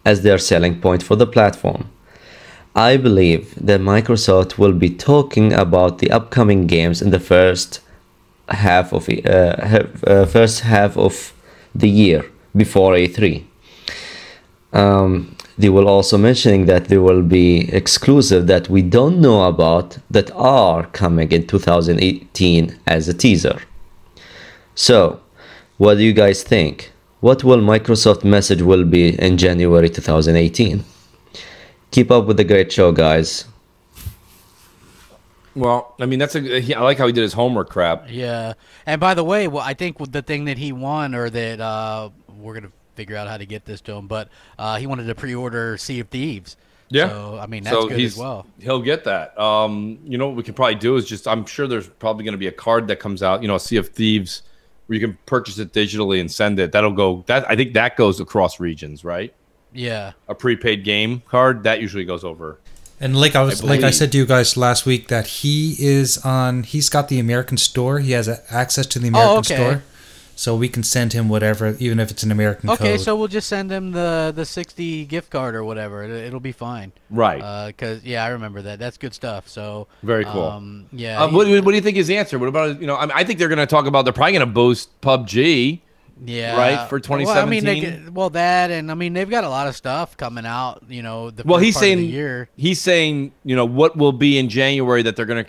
as their selling point for the platform. I believe that Microsoft will be talking about the upcoming games in the first half of the year before E3. They will also mentioning that there will be exclusive that we don't know about that are coming in 2018 as a teaser. So, what do you guys think? What will Microsoft message will be in January 2018? Keep up with the great show, guys. Well, I mean, I like how he did his homework, crap. Yeah, and by the way, I think the thing that he won, or that we're gonna figure out how to get this to him, but he wanted to pre-order Sea of Thieves. Yeah. So I mean, that's good as well. He'll get that. What we could probably do is I'm sure there's probably going to be a card that comes out, a Sea of Thieves, where you can purchase it digitally and send it. I think that goes across regions, right? Yeah. A prepaid game card that usually goes over. And like I said to you guys last week, that he's got the American store. He has access to the American store. so we can send him whatever, even if it's an American code. Okay, so we'll just send him the 60 gift card or whatever. It'll be fine. Right. Because yeah, I remember that. That's good stuff. So very cool. Yeah. What do you think his answer? What about I think they're going to talk about. They're probably going to boost PUBG. Yeah. Right for 2017. Well, that and they've got a lot of stuff coming out. You know. He's saying what will be in January that they're going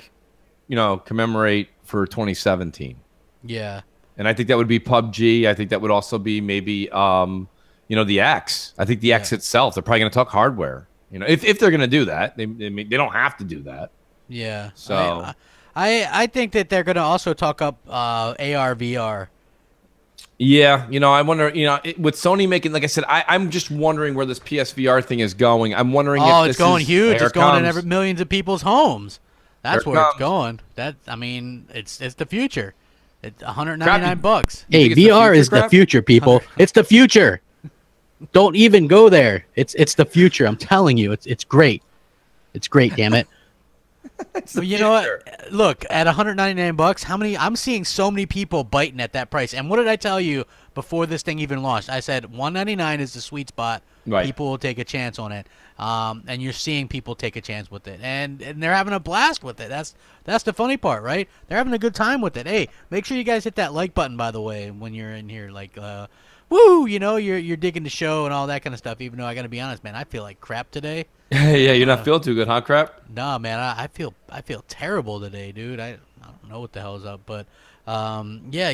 to commemorate for 2017. Yeah. And I think that would be PUBG. I think that would also be maybe, the X. I think the X itself. They're probably going to talk hardware. If they're going to do that, they don't have to do that. Yeah. So I think that they're going to also talk up AR VR. Yeah, I wonder. With Sony making, like I said, I'm just wondering where this PSVR thing is going. I'm wondering. Oh, if it's going huge. It's going in millions of people's homes. That's Here it where comes. it's going. It's the future. It's $199. Hey, VR is the future, people. It's the future. Don't even go there. It's the future. I'm telling you, it's great. It's great. Damn it. So you know what? Look, at $199, how many? I'm seeing so many people biting at that price. And what did I tell you before this thing even launched? I said $199 is the sweet spot. Right. People will take a chance on it. And you're seeing people take a chance with it, and they're having a blast with it. That's the funny part, right? They're having a good time with it. Hey, make sure you guys hit that like button, by the way, when you're in here. Like, woo, you're digging the show and all that kind of stuff. Even though I gotta be honest, man, I feel like crap today. Yeah, you're not feeling too good, huh, Crap? Nah, man, I feel terrible today, dude. I don't know what the hell's up, but yeah,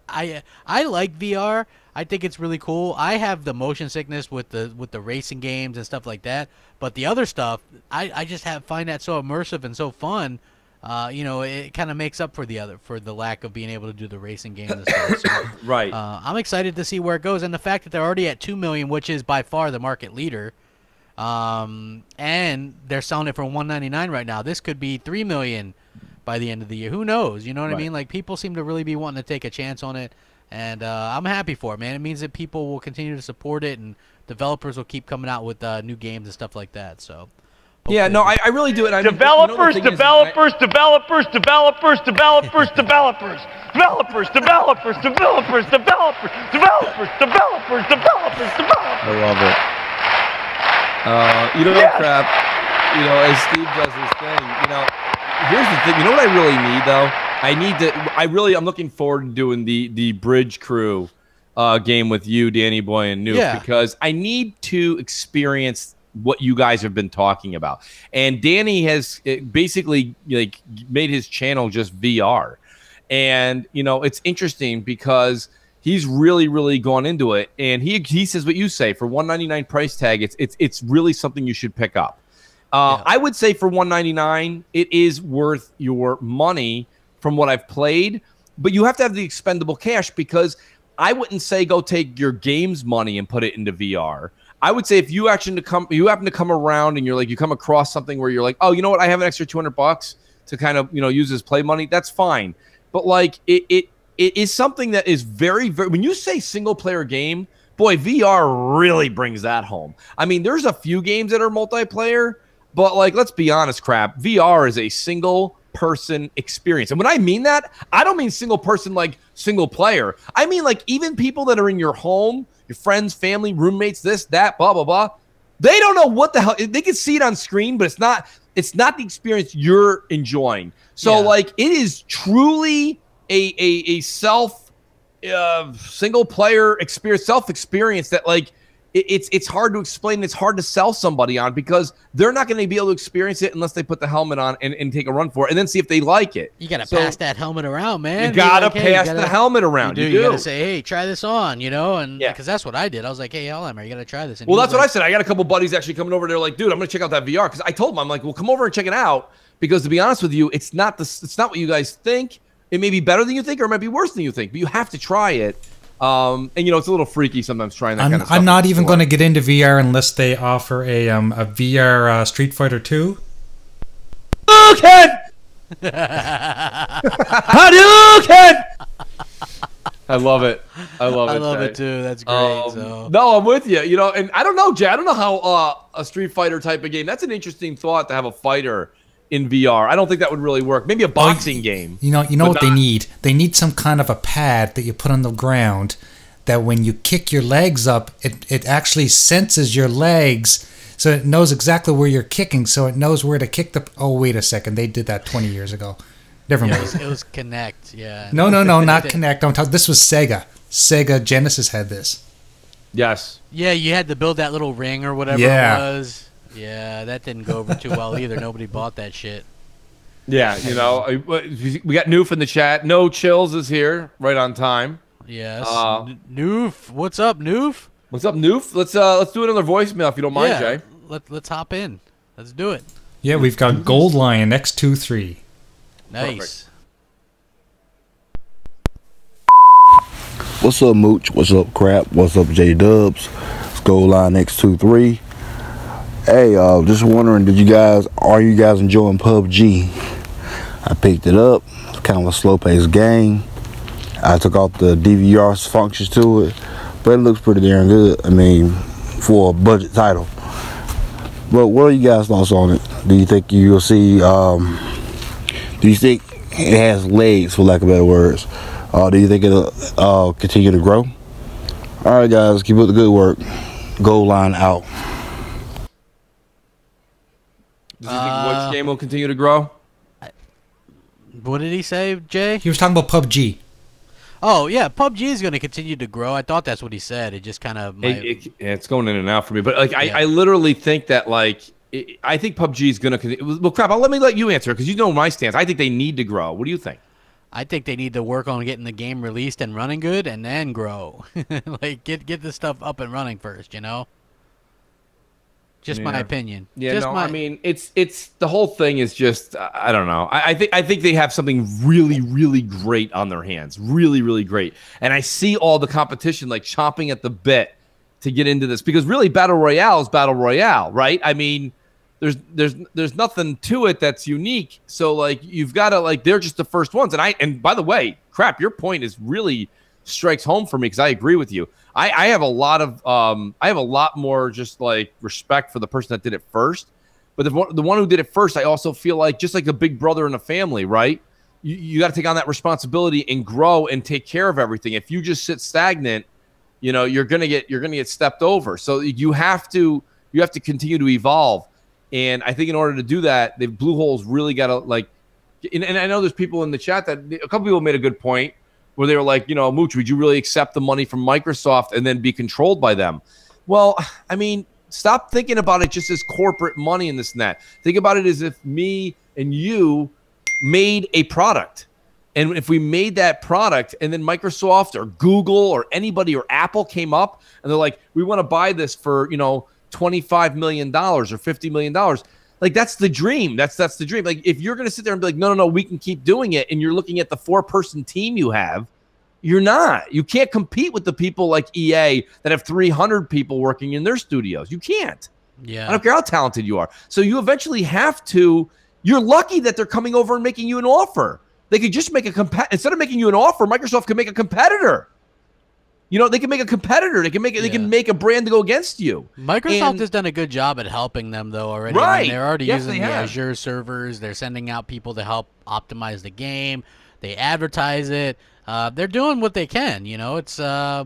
I like VR. I think it's really cool. I have the motion sickness with the racing games and stuff like that, but the other stuff, I just find that so immersive and so fun. It kind of makes up for the lack of being able to do the racing games and stuff. So, right. I'm excited to see where it goes, and the fact that they're already at 2 million, which is by far the market leader. And they're selling it for $199 right now. This could be 3 million by the end of the year. Who knows? You know what I mean? Like, people seem to really be wanting to take a chance on it, and I'm happy for it, man. It means that people will continue to support it, and developers will keep coming out with new games and stuff like that. So. Yeah, no, I really do it. Developers. I love it. Crap. As Steve does his thing, here's the thing. You know what I really need, though? I'm looking forward to doing the Bridge Crew game with you, Danny Boy, and Nuke, because I need to experience what you guys have been talking about. And Danny has basically made his channel just VR. And, it's interesting because he's really, really gone into it, and he says what you say. For $199 price tag, it's really something you should pick up. I would say for $199, it is worth your money from what I've played, but you have to have the expendable cash, because I wouldn't say go take your games money and put it into VR. I would say if you happen to come around and you come across something where you're like, oh, you know what, I have an extra $200 to kind of use as play money. That's fine, but it is something that is very, very. When you say single player game, boy, VR really brings that home. I mean, there's a few games that are multiplayer, but let's be honest, Crap. VR is a single person experience, and when I mean that, I don't mean single person like single player. I mean even people that are in your home, your friends, family, roommates, this, that, blah, blah, blah. They don't know what the hell. They can see it on screen, but it's not the experience you're enjoying. So it is truly a single player experience, self-experience that it's hard to explain. It's hard to sell somebody on, because they're not going to be able to experience it unless they put the helmet on and take a run for it and then see if they like it. You got to pass that helmet around, man. You got to pass the helmet around. You got to say, hey, try this on, and because that's what I did. I was like, hey, Elmer, you got to try this. And well, that's what I said. I got a couple buddies actually coming over. They're like, dude, I'm going to check out that VR, because I told them, I'm like, well, come over and check it out, because to be honest with you, it's not what you guys think. It may be better than you think, or it might be worse than you think, but you have to try it. And it's a little freaky sometimes trying that kind of stuff. I'm not even going to get into VR unless they offer a VR Street Fighter 2. Hadouken! Hadouken! I love it. I love it too. That's great. No, I'm with you. And I don't know, Jay. I don't know how a Street Fighter type of game. That's an interesting thought, to have a fighter in VR. I don't think that would really work. Maybe a boxing game. You know what they need? They need some kind of a pad that you put on the ground that when you kick your legs up, it actually senses your legs, so it knows exactly where you're kicking, so it knows where to kick the... Oh, wait a second. They did that 20 years ago. Never mind. It was Kinect, yeah. No, not Kinect. Don't talk. This was Sega. Sega Genesis had this. Yes. Yeah, you had to build that little ring or whatever it was. Yeah, that didn't go over too well either. Nobody bought that shit. Yeah, you know, we got Noof in the chat. No Chills is here, right on time. Yes. Noof, what's up, Noof? What's up, Noof? Let's do another voicemail if you don't mind, Jay. Let's hop in. Let's do it. Yeah, we've got Gold Lion X23. Nice. Perfect. What's up, Mooch? What's up, Crap? What's up, J Dubs? It's Gold Line X23. Hey, just wondering, are you guys enjoying PUBG? I picked it up. It's kind of a slow-paced game. I took off the DVR functions to it, but it looks pretty darn good. I mean, for a budget title. But what are you guys' thoughts on it? Do you think you'll see? Do you think it has legs, for lack of better words? Do you think it'll continue to grow? All right, guys, keep up the good work. Goal line out. Does he think which game will continue to grow? What did he say, Jay? He was talking about PUBG. Oh, yeah, PUBG is going to continue to grow. I thought that's what he said. It just kind of... It's going in and out for me. But, like, I literally think that, like, I think PUBG is going to continue. Well, Crap, let me let you answer, because you know my stance. I think they need to grow. What do you think? I think they need to work on getting the game released and running good and then grow. Like, get the stuff up and running first, you know? Just my opinion. Yeah, I mean, it's the whole thing is just I don't know. I think they have something really, really great on their hands, really, really great. And I see all the competition like chomping at the bit to get into this, because really Battle Royale is Battle Royale, right? I mean, there's nothing to it that's unique. So like you've got to like they're just the first ones. And by the way, Crap, your point is really strikes home for me, because I agree with you. I have a lot of I have a lot more just like respect for the person that did it first, but the one who did it first, I also feel like just like a big brother in a family, right? You got to take on that responsibility and grow and take care of everything. If you just sit stagnant, you know you're gonna get stepped over. So you have to continue to evolve, and I think in order to do that, the Blue Hole's really got to like. And I know there's people in the chat that a couple people made a good point, where they were like, you know, Mooch, would you really accept the money from Microsoft and then be controlled by them? Well, I mean, stop thinking about it just as corporate money and this and that. Think about it as if me and you made a product. And if we made that product and then Microsoft or Google or anybody or Apple came up and they're like, we want to buy this for, you know, $25 million or $50 million. Like, that's the dream. That's the dream. Like, if you're going to sit there and be like, no, we can keep doing it, and you're looking at the 4-person team you have, you're not. You can't compete with the people like EA that have 300 people working in their studios. You can't. Yeah. I don't care how talented you are. So you eventually have to. You're lucky that they're coming over and making you an offer. They could just make instead of making you an offer, Microsoft could make a competitor. You know, they can make a competitor. They can make they can make a brand to go against you. Microsoft has done a good job at helping them, though, already. Right. I mean, they're already using the have. Azure servers. They're sending out people to help optimize the game. They advertise it. They're doing what they can. You know, it's I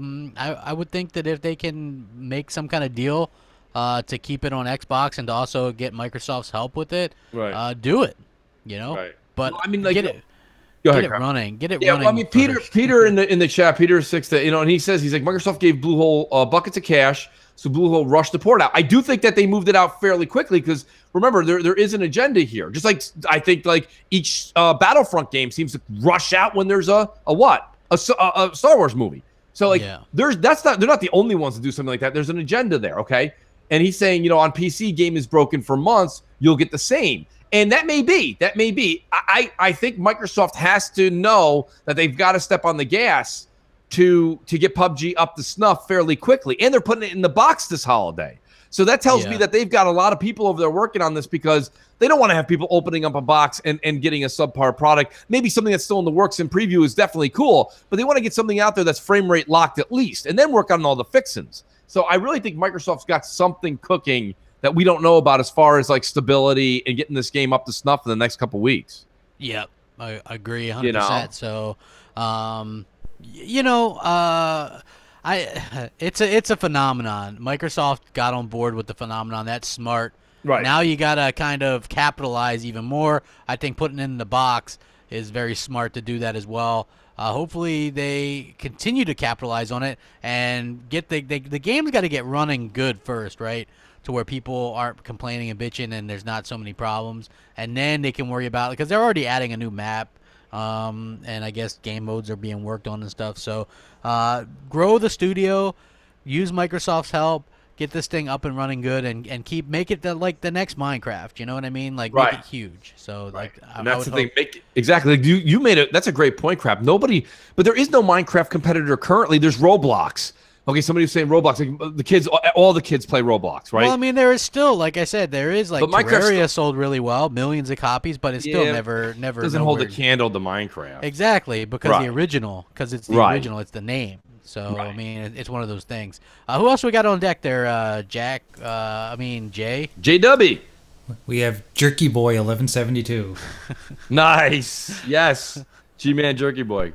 would think that if they can make some kind of deal to keep it on Xbox and to also get Microsoft's help with it, do it. You know, but well, I mean, like, get it. Go ahead, Get it running. Get it yeah, running. Well, I mean, Peter in the chat, Peter 6, you know, and he says he's like Microsoft gave Blue Hole buckets of cash, so Blue Hole rushed the port out. I do think that they moved it out fairly quickly because remember there is an agenda here. Just like I think like each Battlefront game seems to rush out when there's a Star Wars movie. So like they're not the only ones to do something like that. There's an agenda there, okay? And he's saying, you know, on PC game is broken for months, you'll get the same. And that may be. I think Microsoft has to know that they've got to step on the gas to get PUBG up to snuff fairly quickly. And they're putting it in the box this holiday. So that tells me that they've got a lot of people over there working on this because they don't want to have people opening up a box and getting a subpar product. Maybe something that's still in the works in preview is definitely cool, but they want to get something out there that's frame rate locked at least and then work on all the fixins. So I really think Microsoft's got something cooking that we don't know about as far as like stability and getting this game up to snuff in the next couple weeks. Yep, I agree 100%. You know? So, it's a phenomenon. Microsoft got on board with the phenomenon. That's smart. Right. Now you gotta kind of capitalize even more. I think putting it in the box is very smart to do that as well. Hopefully they continue to capitalize on it and get the game's got to get running good first, right? To where people aren't complaining and bitching and there's not so many problems, and then they can worry about it because they're already adding a new map, and I guess game modes are being worked on and stuff. So grow the studio, use Microsoft's help, get this thing up and running good, and make it like the next Minecraft. You know what I mean? Like make it huge. So like, and that's the thing. Exactly. Like you made it. That's a great point, Crap. But there is no Minecraft competitor currently. There's Roblox. Okay, somebody was saying Roblox. Like the kids, all the kids play Roblox, right? Well, I mean, there is still, like I said, there is like Terraria sold really well, millions of copies, but it's still never doesn't hold a candle to Minecraft. Exactly, because the original, it's the original, it's the name. So I mean, it's one of those things. Who else we got on deck there? Jack. Jay. JW. We have Jerky Boy 1172. Nice. Yes. G-Man Jerky Boy.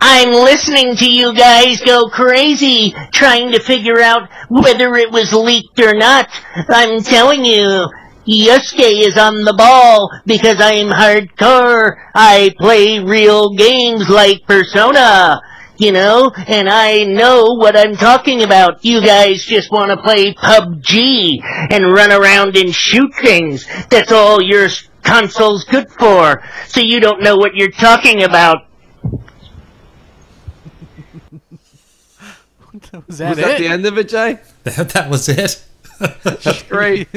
I'm listening to you guys go crazy trying to figure out whether it was leaked or not. I'm telling you, Yusuke is on the ball because I'm hardcore. I play real games like Persona, you know, and I know what I'm talking about. You guys just want to play PUBG and run around and shoot things. That's all your console's good for. So you don't know what you're talking about. Was that the end of it, Jay? That was it. That's great.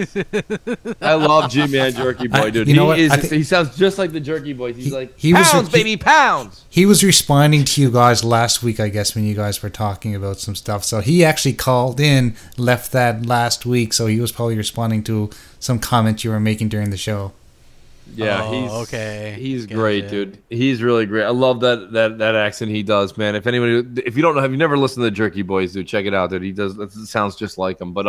I love G-Man Jerky Boy, dude. You know what? He sounds just like the Jerky Boys. He's like, pounds, baby, pounds. He was responding to you guys last week, I guess, when you guys were talking about some stuff. So he actually called in, left that last week. So he was probably responding to some comments you were making during the show. Yeah, he's great, dude. He's really great. I love that accent he does, man. If you don't know, have you never listened to the Jerky Boys, dude, check it out, dude. It sounds just like him. But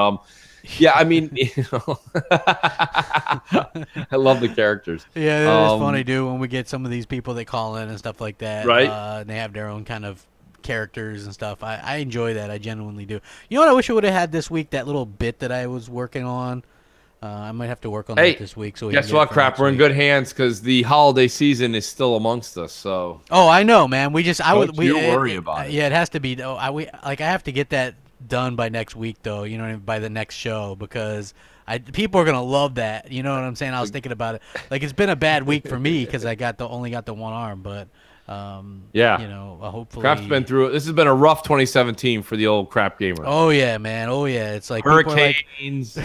yeah, I mean, you know, I love the characters. Yeah, it is funny, dude, when we get some of these people that call in and stuff like that. Right. And they have their own kind of characters and stuff. I enjoy that. I genuinely do. You know what I wish I would have had this week? That little bit that I was working on. I might have to work on that this week. So guess what, Crap? We're in good hands because the holiday season is still amongst us. So. Oh, I know, man. We worry about it. Yeah, it has to be. I have to get that done by next week, though. You know, by the next show, because people are gonna love that. You know what I'm saying? I was thinking about it. Like, it's been a bad week for me because I only got the one arm, but. Yeah, you know, hopefully. Crap's been through it. This has been a rough 2017 for the old Crap Gamer. Oh yeah, man. Oh yeah. It's like hurricanes.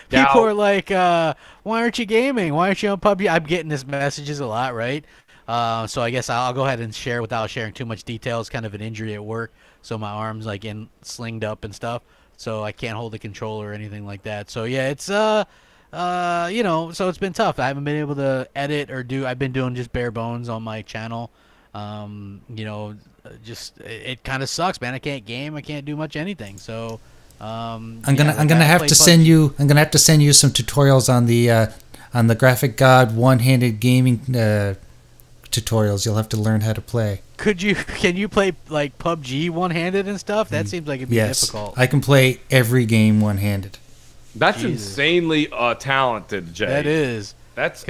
People are like, why aren't you gaming? Why aren't you on PUBG? I'm getting this messages a lot, right? So I guess I'll go ahead and share without sharing too much details. Kind of an injury at work, so my arm's like slinged up and stuff, so I can't hold the controller or anything like that. So yeah, it's you know, so it's been tough. I haven't been able to edit or I've been doing just bare bones on my channel. You know, just it kind of sucks, man. I can't game. I can't do much anything. So I'm gonna have to send you some tutorials on the Graphic God one-handed gaming tutorials. You'll have to learn how to play. Can you play like PUBG one-handed and stuff? That seems like it'd be difficult. I can play every game one-handed. That's insanely talented, Jay. That is. That's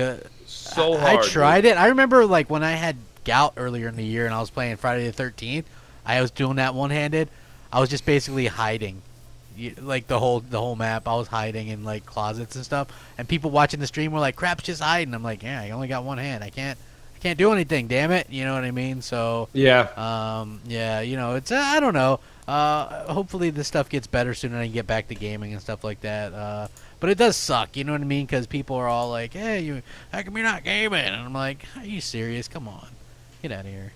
so hard. I tried it. I remember like when I had gout earlier in the year and I was playing Friday the 13th. I was doing that one-handed. I was just basically hiding, like the whole map. I was hiding in like closets and stuff. And people watching the stream were like, "Crap's just hiding." I'm like, "Yeah, I only got one hand. I can't do anything. Damn it." You know what I mean? So yeah, yeah. You know, it's I don't know. Hopefully this stuff gets better soon and I can get back to gaming and stuff like that. But it does suck, you know what I mean? Because people are all like, "Hey, how come you're not gaming?" And I'm like, "Are you serious? Come on. Get out of here."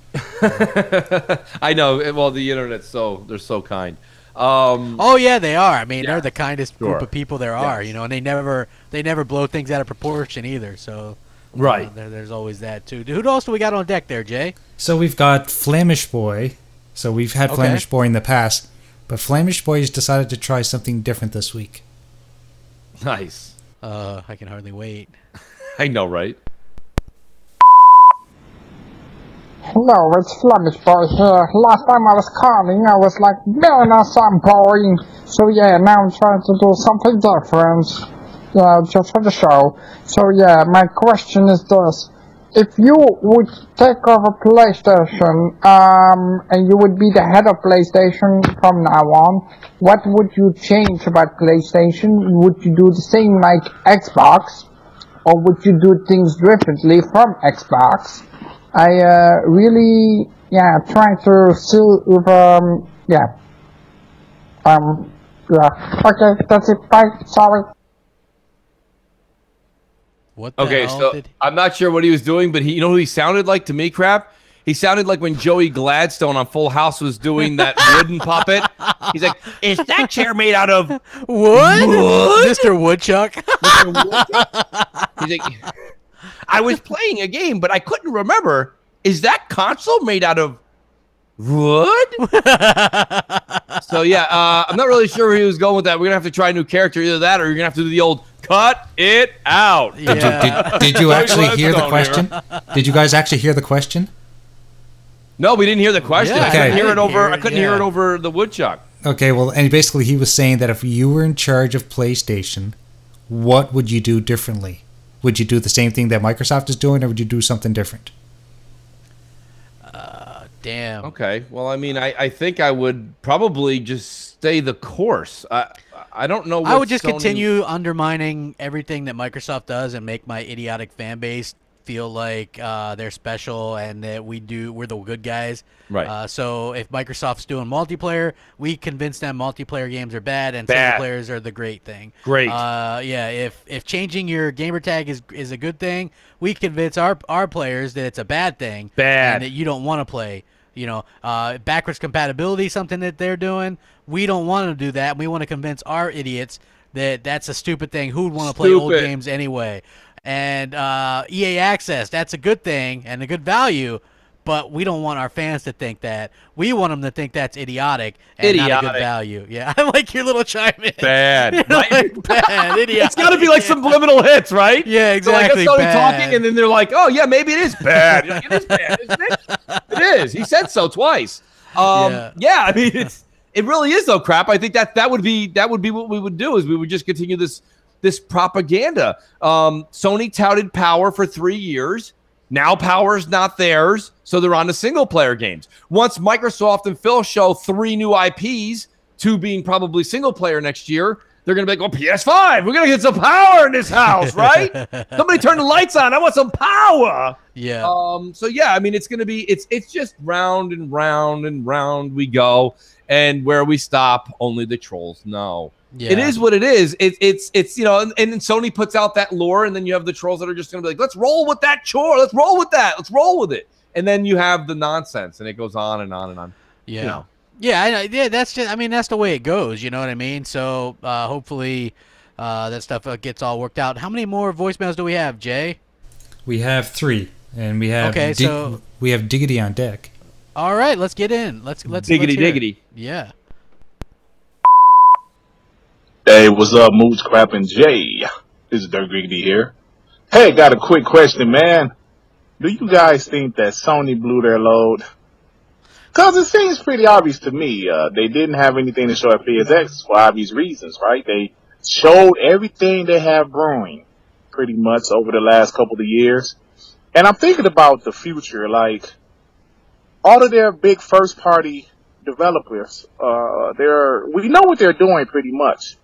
I know. Well, the internet's they're so kind. Oh yeah, they are. I mean, they're the kindest group of people there are. You know, and they never blow things out of proportion either. So right, there's always that too. Who else do we got on deck there, Jay? So we've got Flemish Boy. So we've had Flemish Boy in the past. But Flamish Boys decided to try something different this week. Nice. I can hardly wait. I know, right? Hello, it's Flemish Boy here. Last time I was calling, I was like, man, some boring. So yeah, now I'm trying to do something different. Yeah, just for the show. So yeah, my question is this. If you would take over PlayStation, and you would be the head of PlayStation from now on, what would you change about PlayStation? Would you do the same like Xbox? Or would you do things differently from Xbox? I really, trying to see if, yeah. Okay, that's it. Bye. Sorry. What the Okay, hell so I'm not sure what he was doing, but you know who he sounded like to me, Crap? He sounded like when Joey Gladstone on Full House was doing that wooden puppet. He's like, is that chair made out of wood? Mr. Woodchuck? He's like, I was playing a game, but I couldn't remember. Is that console made out of wood? So yeah, I'm not really sure where he was going with that. We're gonna have to try a new character, either that, or you're gonna have to do the old cut it out. Did you actually hear the question? Did you guys actually hear the question? No, we didn't hear the question. Yeah, I couldn't hear it over. I I couldn't hear it over the woodchuck. Okay, well, and basically he was saying that if you were in charge of PlayStation, what would you do differently? Would you do the same thing that Microsoft is doing, or would you do something different? Damn. Okay. Well, I mean, I think I would probably just stay the course. I don't know. What I would just Sony... continue undermining everything that Microsoft does and make my idiotic fan base feel like they're special and that we're the good guys. Right. So if Microsoft's doing multiplayer, we convince them multiplayer games are bad and single players are the great thing. Great. Yeah. If changing your gamer tag is a good thing, we convince our players that it's a bad thing. Bad. And that you don't want to play. You know, backwards compatibility, something that they're doing. We don't want to do that. We want to convince our idiots that that's a stupid thing. Who would want to play old games anyway? And EA Access, that's a good thing and a good value, but we don't want our fans to think that. We want them to think that's idiotic and not a good value. Yeah, I like your little chime in. Bad. Like, bad, idiotic. It's got to be like subliminal hits, right? Yeah, exactly. So like I started talking, and then they're like, "Oh yeah, maybe it is bad." You're like, it is bad, isn't it? It is. He said so twice. Yeah. I mean, it really is though. Crap. I think that would be what we would do is we would just continue this propaganda. Sony touted power for 3 years. Now power's not theirs, so they're on to single-player games. Once Microsoft and Phil show 3 new IPs, 2 being probably single-player next year, they're going to be like, oh, PS5, we're going to get some power in this house, right? Somebody turn the lights on. I want some power. Yeah. So, yeah, I mean, it's going to be – it's just round and round and round we go, and where we stop, only the trolls know. Yeah. It is what it is. It's you know, and then Sony puts out that lore, and then you have the trolls that are just going to be like, let's roll with that chore. Let's roll with that. Let's roll with it. And then you have the nonsense, and it goes on and on and on. Yeah. You know. Yeah, I know. Yeah, that's just. I mean, that's the way it goes. You know what I mean? So hopefully that stuff gets all worked out. How many more voicemails do we have, Jay? We have 3, and we have we have Diggity on deck. All right, let's get in. Let's diggity. Yeah. Hey, what's up, Mooch, Crap, and Jay? This is Dirk Griggity here. Hey, got a quick question, man. Do you guys think that Sony blew their load? Because it seems pretty obvious to me. They didn't have anything to show at PSX for obvious reasons, right? They showed everything they have brewing pretty much over the last couple of years. And I'm thinking about the future, like all of their big first-party developers, we know what they're doing pretty much.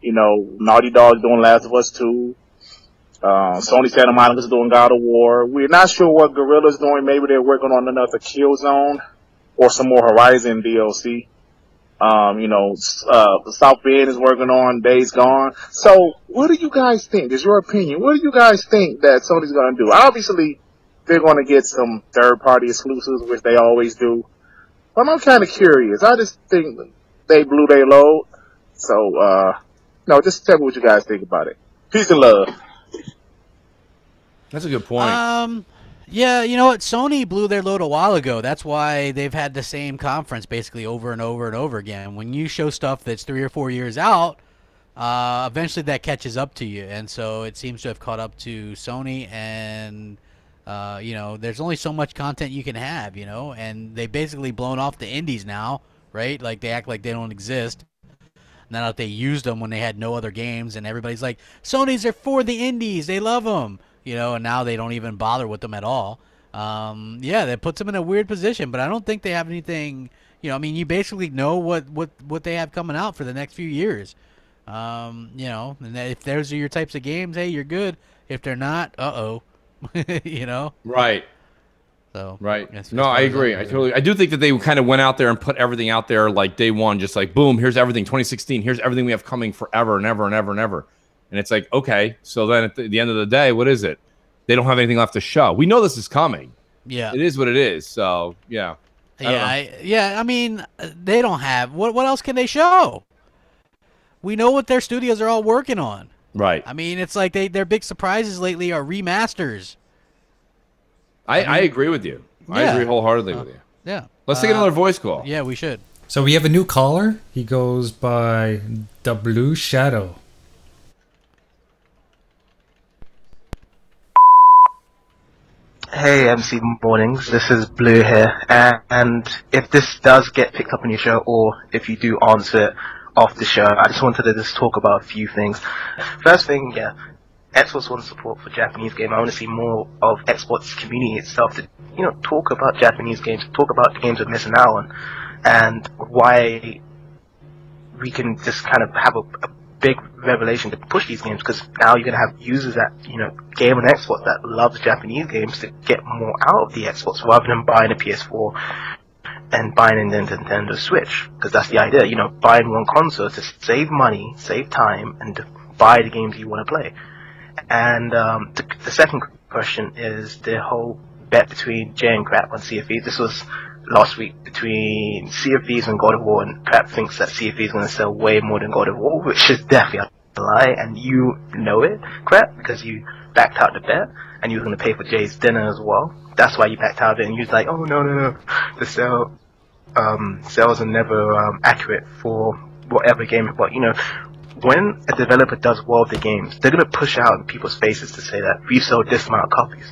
You know, Naughty Dog's doing Last of Us 2. Sony Santa Monica's doing God of War. We're not sure what Guerrilla's doing. Maybe they're working on another Killzone or some more Horizon DLC. You know, South Bend is working on Days Gone. So, what do you guys think? Is your opinion? What do you guys think that Sony's going to do? Obviously, they're going to get some third-party exclusives, which they always do. But I'm kind of curious. I just think they blew their load. So, no, just tell me what you guys think about it. Peace and love. That's a good point. Yeah, you know what? Sony blew their load a while ago. That's why they've had the same conference basically over and over and over again. When you show stuff that's 3 or 4 years out, eventually that catches up to you. And so it seems to have caught up to Sony. And, you know, there's only so much content you can have, you know. And they've basically blown off the indies now, right? Like, they act like they don't exist. Now that they used them when they had no other games. And everybody's like, Sony's are for the indies. They love them. You know, and now they don't even bother with them at all. Yeah, that puts them in a weird position, but I don't think they have anything, you know, I mean, you basically know what they have coming out for the next few years. You know, and if those are your types of games, hey, you're good. If they're not, uh-oh. You know? Right. So, right. that's No, I agree. I do think that they kind of went out there and put everything out there like day one, just like, boom, here's everything, 2016, here's everything we have coming forever and ever and ever and ever. And it's like, okay, so then at the end of the day, what is it? They don't have anything left to show. We know this is coming. Yeah. It is what it is. So, yeah. I mean, they don't have, what else can they show? We know what their studios are all working on. Right. I mean, it's like their big surprises lately are remasters. I agree with you. I agree wholeheartedly with you. Yeah. Let's take another voice call. Yeah, we should. So we have a new caller. He goes by the Blue Shadow. Hey, MC Mornings, this is Blue here, and if this does get picked up on your show, or if you do answer it off the show, I just wanted to just talk about a few things. First thing, yeah, Xbox One support for Japanese games. I want to see more of Xbox community itself to, you know, talk about Japanese games, talk about the games we're missing out on, and why we can just kind of have a big revelation to push these games, because now you're going to have users that, you know, game on Xbox that loves Japanese games to get more out of the Xbox rather than buying a PS4 and buying a Nintendo Switch, because that's the idea, you know, buying one console to save money, save time, and to buy the games you want to play. And the second question is the whole bet between Jay and Crap on CFE. This was last week between Sea of Thieves and God of War, and Crap thinks that Sea of Thieves is going to sell way more than God of War, which is definitely a lie, and you know it, Crap, because you backed out the bet, and you were going to pay for Jay's dinner as well. That's why you backed out of it, and you was like, oh, no, the sales are never accurate for whatever game, but, you know, when a developer does well with the games, they're going to push out in people's faces to say that we sold this amount of copies.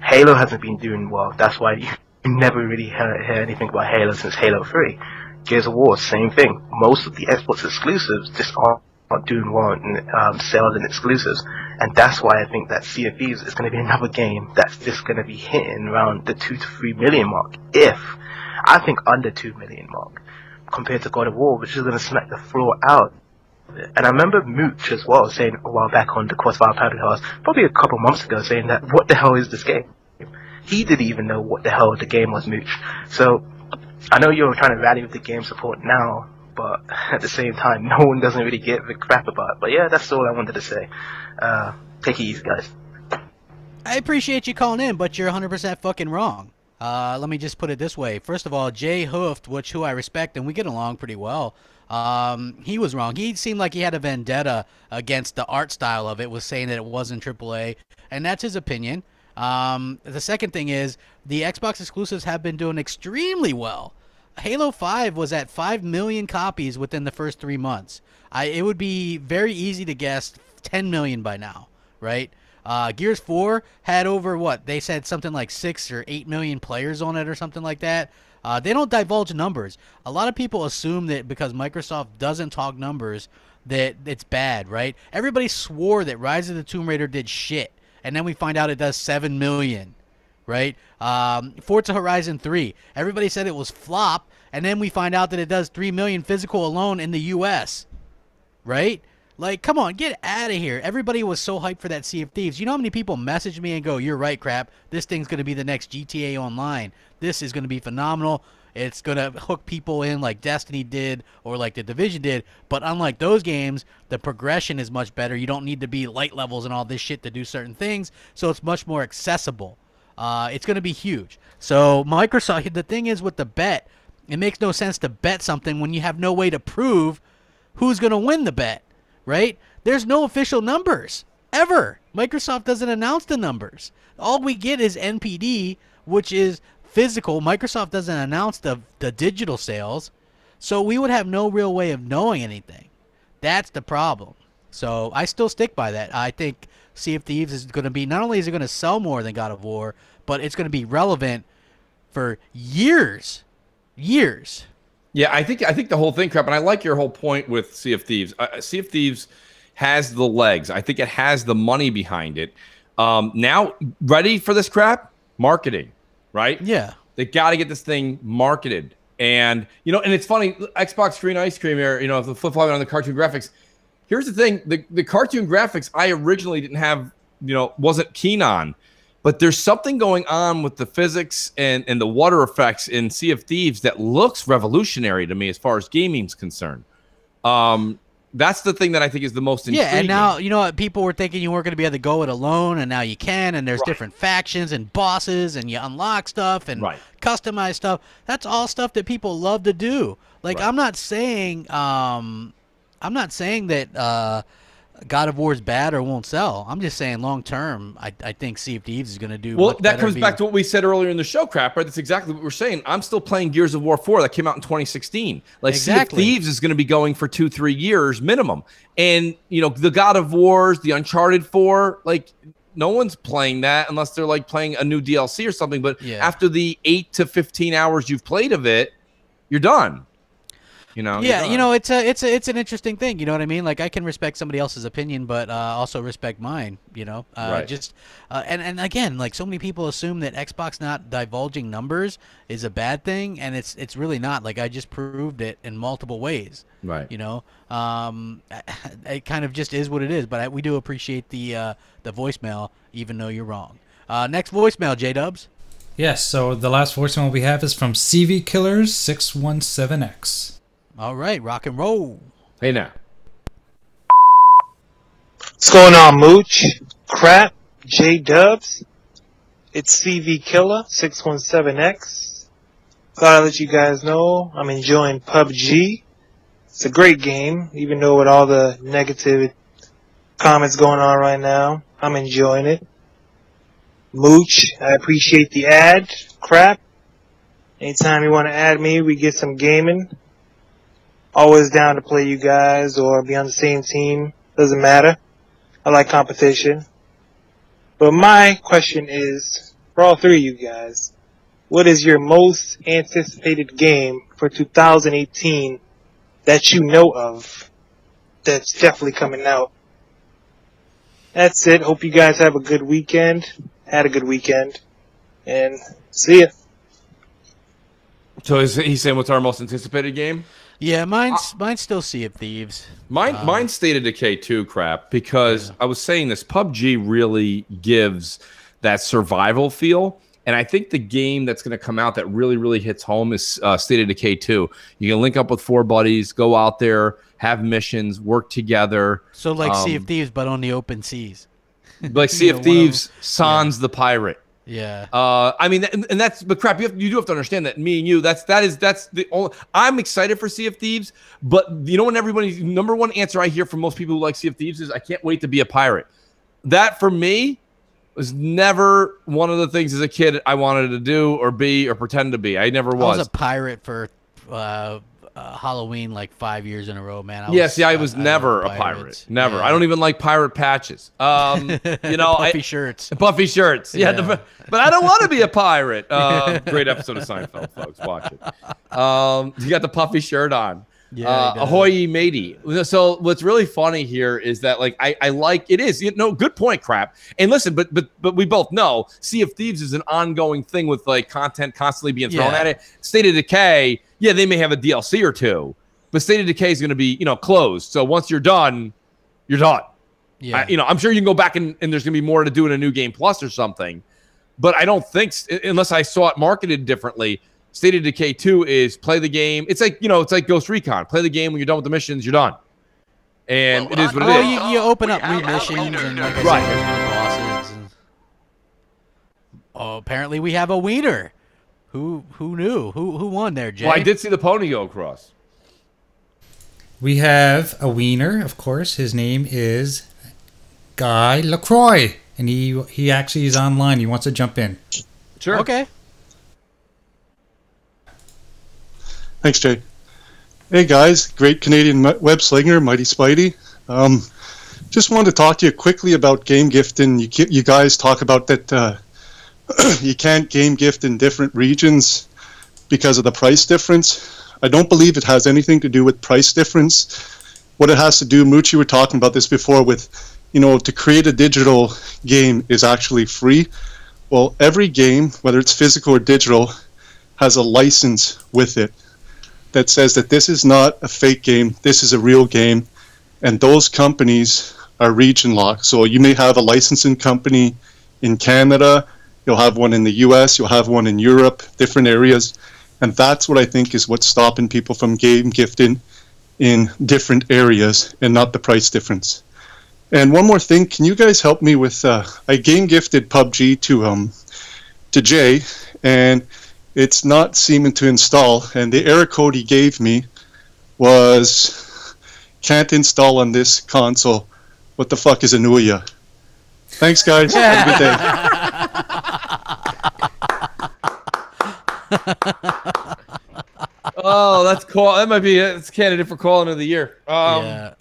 Halo hasn't been doing well, that's why you never really hear anything about Halo since Halo 3. Gears of War, same thing. Most of the Xbox exclusives just aren't doing well in sales and exclusives. And that's why I think that Sea of Thieves is going to be another game that's just going to be hitting around the 2 to 3 million mark. I think under 2 million mark, compared to God of War, which is going to smack the floor out. And I remember Mooch as well saying a while back on the Crossfire podcast, probably a couple months ago, saying that, what the hell is this game? He didn't even know what the hell the game was, Mooch. So, I know you're trying to rally with the game support now, but at the same time, no one doesn't really give a crap about it. But yeah, that's all I wanted to say. Take it easy, guys. I appreciate you calling in, but you're 100% fucking wrong. Let me just put it this way. First of all, Jay Hooft, who I respect, and we get along pretty well, he was wrong. He seemed like he had a vendetta against the art style of it, was saying that it wasn't AAA, and that's his opinion. The second thing is, the Xbox exclusives have been doing extremely well. Halo 5 was at 5 million copies within the first 3 months. It would be very easy to guess 10 million by now, right? Gears 4 had over, what, they said something like 6 or 8 million players on it or something like that. They don't divulge numbers. A lot of people assume that because Microsoft doesn't talk numbers that it's bad, right? Everybody swore that Rise of the Tomb Raider did shit, and then we find out it does 7 million, right? Forza Horizon 3, everybody said it was flop, and then we find out that it does 3 million physical alone in the US, right? Like, come on, get out of here. Everybody was so hyped for that Sea of Thieves. You know how many people message me and go, you're right, Crap, this thing's going to be the next GTA Online. This is going to be phenomenal. It's going to hook people in like Destiny did or like The Division did. But unlike those games, the progression is much better. You don't need to be light levels and all this shit to do certain things. So it's much more accessible. It's going to be huge. So Microsoft, the thing is with the bet, it makes no sense to bet something when you have no way to prove who's going to win the bet, right? There's no official numbers. ever. Microsoft doesn't announce the numbers. All we get is NPD, which is physical. Microsoft doesn't announce the digital sales, so we would have no real way of knowing anything. That's the problem. So I still stick by that. I think Sea of Thieves is going to be, not only is it going to sell more than God of War, but it's going to be relevant for years. Years. Yeah, I think the whole thing, Crap, and I like your whole point with Sea of Thieves. Sea of Thieves has the legs. I think it has the money behind it. Now, ready for this crap? Marketing, right? Yeah. They got to get this thing marketed. And, and it's funny, Xbox Screen Ice Cream here, the flip-flopping on the cartoon graphics. Here's the thing, the cartoon graphics I originally didn't have, wasn't keen on. But there's something going on with the physics and the water effects in Sea of Thieves that looks revolutionary to me as far as gaming's concerned. That's the thing that I think is the most intriguing. Yeah, and now, people were thinking you weren't going to be able to go it alone, and now you can, and there's different factions and bosses, and you unlock stuff and customize stuff. That's all stuff that people love to do. Like, I'm not saying that God of War is bad or won't sell. I'm just saying long term, I think Sea of Thieves is going to do well. Much That better comes back to what we said earlier in the show, Crap. Right? That's exactly what we're saying. I'm still playing Gears of War 4 that came out in 2016. Like Sea of Thieves is going to be going for 2-3 years minimum. And the God of Wars, the Uncharted 4, like no one's playing that unless they're like playing a new DLC or something. But after the 8 to 15 hours you've played of it, you're done. It's an interesting thing. You know what I mean? Like, I can respect somebody else's opinion, but also respect mine. And again, like, so many people assume that Xbox not divulging numbers is a bad thing, and it's really not. Like, I just proved it in multiple ways. Right. It kind of just is what it is. But we do appreciate the voicemail, even though you're wrong. Next voicemail, J-Dubs. Yes. So the last voicemail we have is from CV Killers 617X. All right, rock and roll. Hey now. What's going on, Mooch? Crap, J-Dubs. It's CV Killer 617X. Thought I'd let you guys know I'm enjoying PUBG. It's a great game, even though with all the negative comments going on right now, I'm enjoying it. Mooch, I appreciate the ad. Crap. Anytime you want to add me, we get some gaming. Always down to play you guys or be on the same team. Doesn't matter. I like competition. But my question is, for all three of you guys, what is your most anticipated game for 2018 that you know of that's definitely coming out? That's it. Hope you guys have a good weekend. Had a good weekend. And see ya. So he's saying what's our most anticipated game? Yeah, mine's still Sea of Thieves. Mine's State of Decay 2, Crap, because I was saying this, PUBG really gives that survival feel, and I think the game that's going to come out that really, really hits home is State of Decay 2. You can link up with 4 buddies, go out there, have missions, work together. So like Sea of Thieves, but on the open seas. Like Sea of Thieves, Sans the pirate. Yeah. I mean, and that's, but Crap, you do have to understand that me and you, that's the only, I'm excited for Sea of Thieves, but when everybody's number one answer I hear from most people who like Sea of Thieves is, I can't wait to be a pirate. That for me was never one of the things as a kid I wanted to do or be or pretend to be. I never was. I was a pirate for Halloween like 5 years in a row, man. I was never a pirate. Never. Yeah. I don't even like pirate patches. Puffy shirts. Puffy shirts. Yeah. But I don't want to be a pirate. Great episode of Seinfeld, folks. Watch it. You got the puffy shirt on. Yeah. Ahoy matey. So what's really funny here is that like I like it is good point, Crap. And listen, but we both know Sea of Thieves is an ongoing thing with like content constantly being thrown at it. State of Decay, yeah, they may have a DLC or two, but State of Decay is going to be closed. So once you're done, you're done. Yeah. I'm sure you can go back and there's going to be more to do in a new game plus or something. But I don't think, unless I saw it marketed differently, State of Decay 2 is play the game. It's like, it's like Ghost Recon. Play the game. When you're done with the missions, you're done. And it is what it is. You open up new missions and like I said, there's new bosses. And... apparently we have a wiener. Who knew? Who won there, Jay? Well, I did see the pony go across. We have a wiener, of course. His name is Guy LaCroix, and he actually is online. He wants to jump in. Sure. Okay. Thanks, Jay. Hey guys, great Canadian web slinger, Mighty Spidey. Just wanted to talk to you quickly about game gifting. You guys talk about that you can't game gift in different regions because of the price difference. I don't believe it has anything to do with price difference. What it has to do, Mooch, you were talking about this before with, to create a digital game is actually free. Well, every game, whether it's physical or digital, has a license with it that says that this is not a fake game, this is a real game, and those companies are region locked. So you may have a licensing company in Canada, you'll have one in the US, you'll have one in Europe, different areas, and that's what I think is what's stopping people from game gifting in different areas and not the price difference. And one more thing, can you guys help me with, I game gifted PUBG to Jay, and it's not seeming to install, and the error code he gave me was can't install on this console. What the fuck is a Nuya? Thanks, guys. Have a good day. Oh, that's cool. That might be it's candidate for calling of the year. Yeah.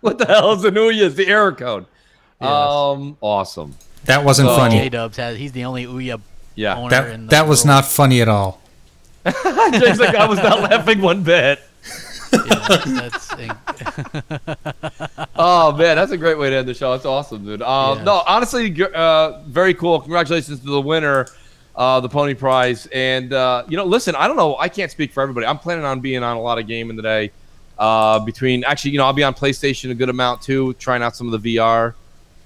What the hell is a Nuya? It's the error code. Yes. Awesome. That wasn't funny. J-Dubs he's the only Ouya owner in the That was not funny at all. Jay's like, I was not laughing one bit. Oh man, that's a great way to end the show. That's awesome, dude. No, honestly, very cool. Congratulations to the winner, the Pony Prize. And listen, I don't know. I can't speak for everybody. I'm planning on being on a lot of gaming today. Between actually, I'll be on PlayStation a good amount too, trying out some of the VR.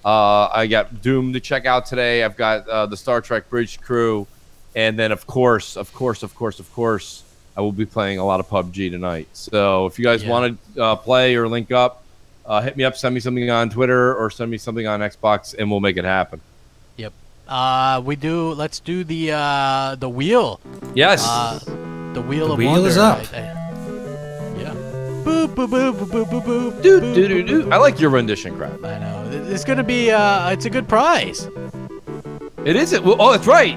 I got Doom to check out today. I've got the Star Trek Bridge Crew, and then of course, I will be playing a lot of PUBG tonight. So if you guys want to play or link up, hit me up, send me something on Twitter or send me something on Xbox, and we'll make it happen. Yep. Let's do the wheel. Yes. The wheel of wheel wonder. is up. Yeah. Boop boop boop boop boop boop boop. Doo, doo, doo, doo. I like your rendition, Crap. I know. It's gonna be it's a good prize. It is it. Oh, that's right.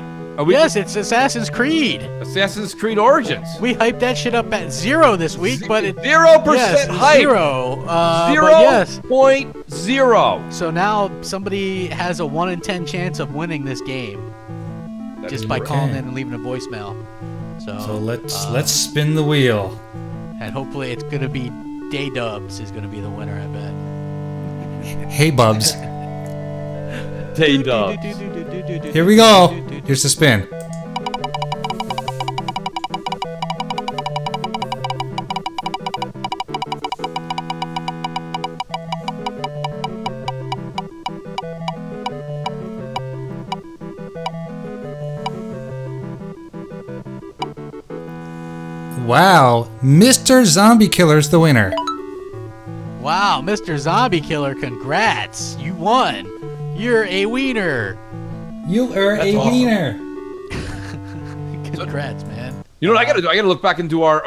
Yes, it's Assassin's Creed. Assassin's Creed Origins. We hyped that shit up at 0 this week, but it's 0% hype. 0. 0.0. So now somebody has a 1 in 10 chance of winning this game just by calling in and leaving a voicemail. So let's spin the wheel. And hopefully it's gonna be Day-Dubs is gonna be the winner, I bet. Hey, Bubs. Day-Dubs. Here we go. Here's the spin. Wow, Mr. Zombie Killer's the winner. Wow, Mr. Zombie Killer, congrats! You won. You're a wiener. You are a wiener. Congrats, man. You know what I gotta do? I gotta look back into our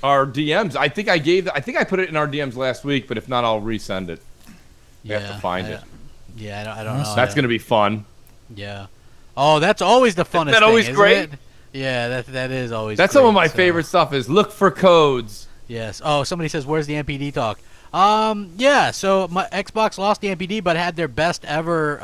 DMs. I think I put it in our DMs last week, but if not, I'll resend it. You have to find it. Yeah, I don't know. That's gonna be fun. Yeah. Oh, that's always the funnest. Isn't that always thing, great? It? Yeah, that is always. That's great, some of my favorite stuff. Is look for codes. Yes. Oh, somebody says, "Where's the NPD talk?" Yeah. So my Xbox lost the NPD, but had their best ever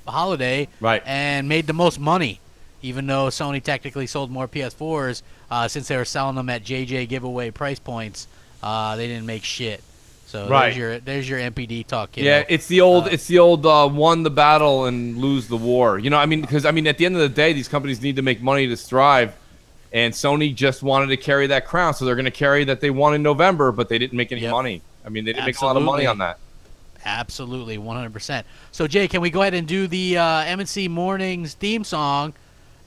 holiday, right? And made the most money, even though Sony technically sold more PS4s. Since they were selling them at JJ giveaway price points, they didn't make shit. So right. there's your NPD talk, kiddo. Yeah, it's the old won the battle and lose the war. You know, because at the end of the day, these companies need to make money to strive, and Sony just wanted to carry that crown, so they're going to carry that they won in November, but they didn't make any money. I mean, they didn't make a lot of money on that. Absolutely, 100%. So Jay, can we go ahead and do the M&C Mornings theme song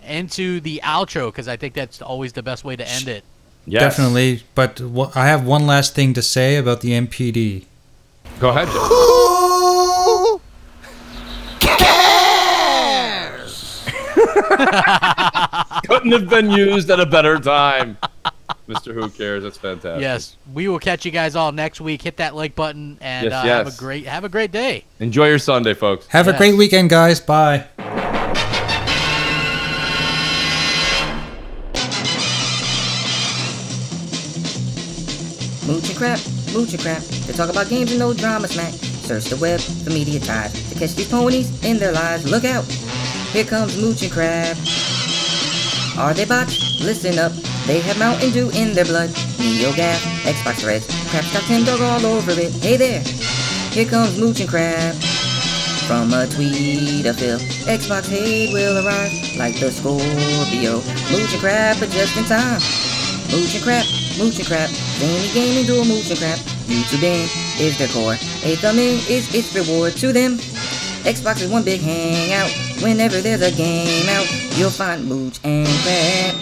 into the outro? Because I think that's always the best way to end it. Yes. Definitely, but I have one last thing to say about the NPD. Go ahead, Joe. Couldn't have been used at a better time. Mr. Who Cares. That's fantastic. Yes, we will catch you guys all next week. Hit that like button and Yes. have a great day. Enjoy your Sunday, folks. Have a great weekend, guys. Bye. Mooch and crap, mooch and crap. They talk about games and no drama smack. Search the web for media ties to catch these ponies in their lives. Look out! Here comes Mooch and Crab. Are they bots? Listen up. They have Mountain Dew in their blood. NeoGaf, Xbox Reds, Crap's got Tim Dog all over it. Hey there! Here comes Mooch and Crab. From a tweet of Phil, Xbox hate will arrive like the Scorpio. Mooch and Crab, but just in time. Mooch and crap, mooch and crap. Zany gaming dual mooch and crap. YouTubing is their core. A thumb in is its reward to them. Xbox is one big hangout. Whenever there's a game out, you'll find mooch and crap.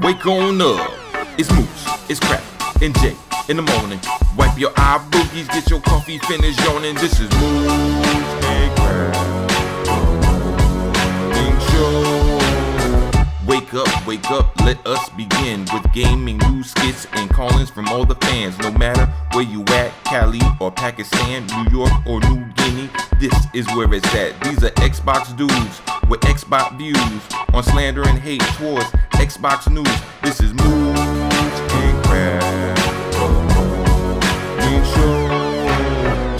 Wake on up. It's Mooch, it's Crap, and Jay in the morning. Wipe your eye boogies, get your coffee, finish yawning. This is Mooch and Crap Show. Wake up, let us begin with gaming news, skits, and call-ins from all the fans. No matter where you at, Cali or Pakistan, New York or New Guinea, this is where it's at. These are Xbox dudes with Xbox views on slander and hate towards Xbox news. This is Mooch and Crap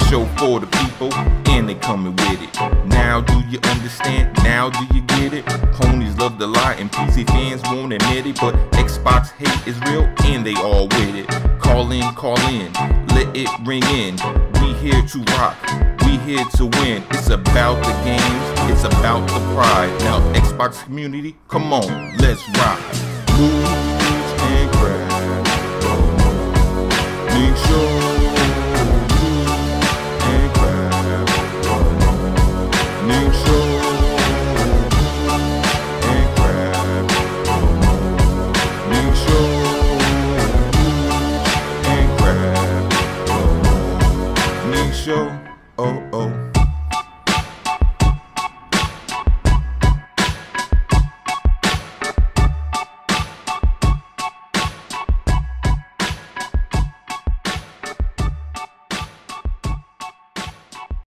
Show for the people, and they coming with it. Now do you understand? Now do you get it? Ponies love to lie and PC fans won't admit it, but Xbox hate is real and they all with it. Call in, let it ring in. We here to rock, we here to win. It's about the games, it's about the pride. Now Xbox community, come on, let's rock. Mooch and Crap Show. Show, oh.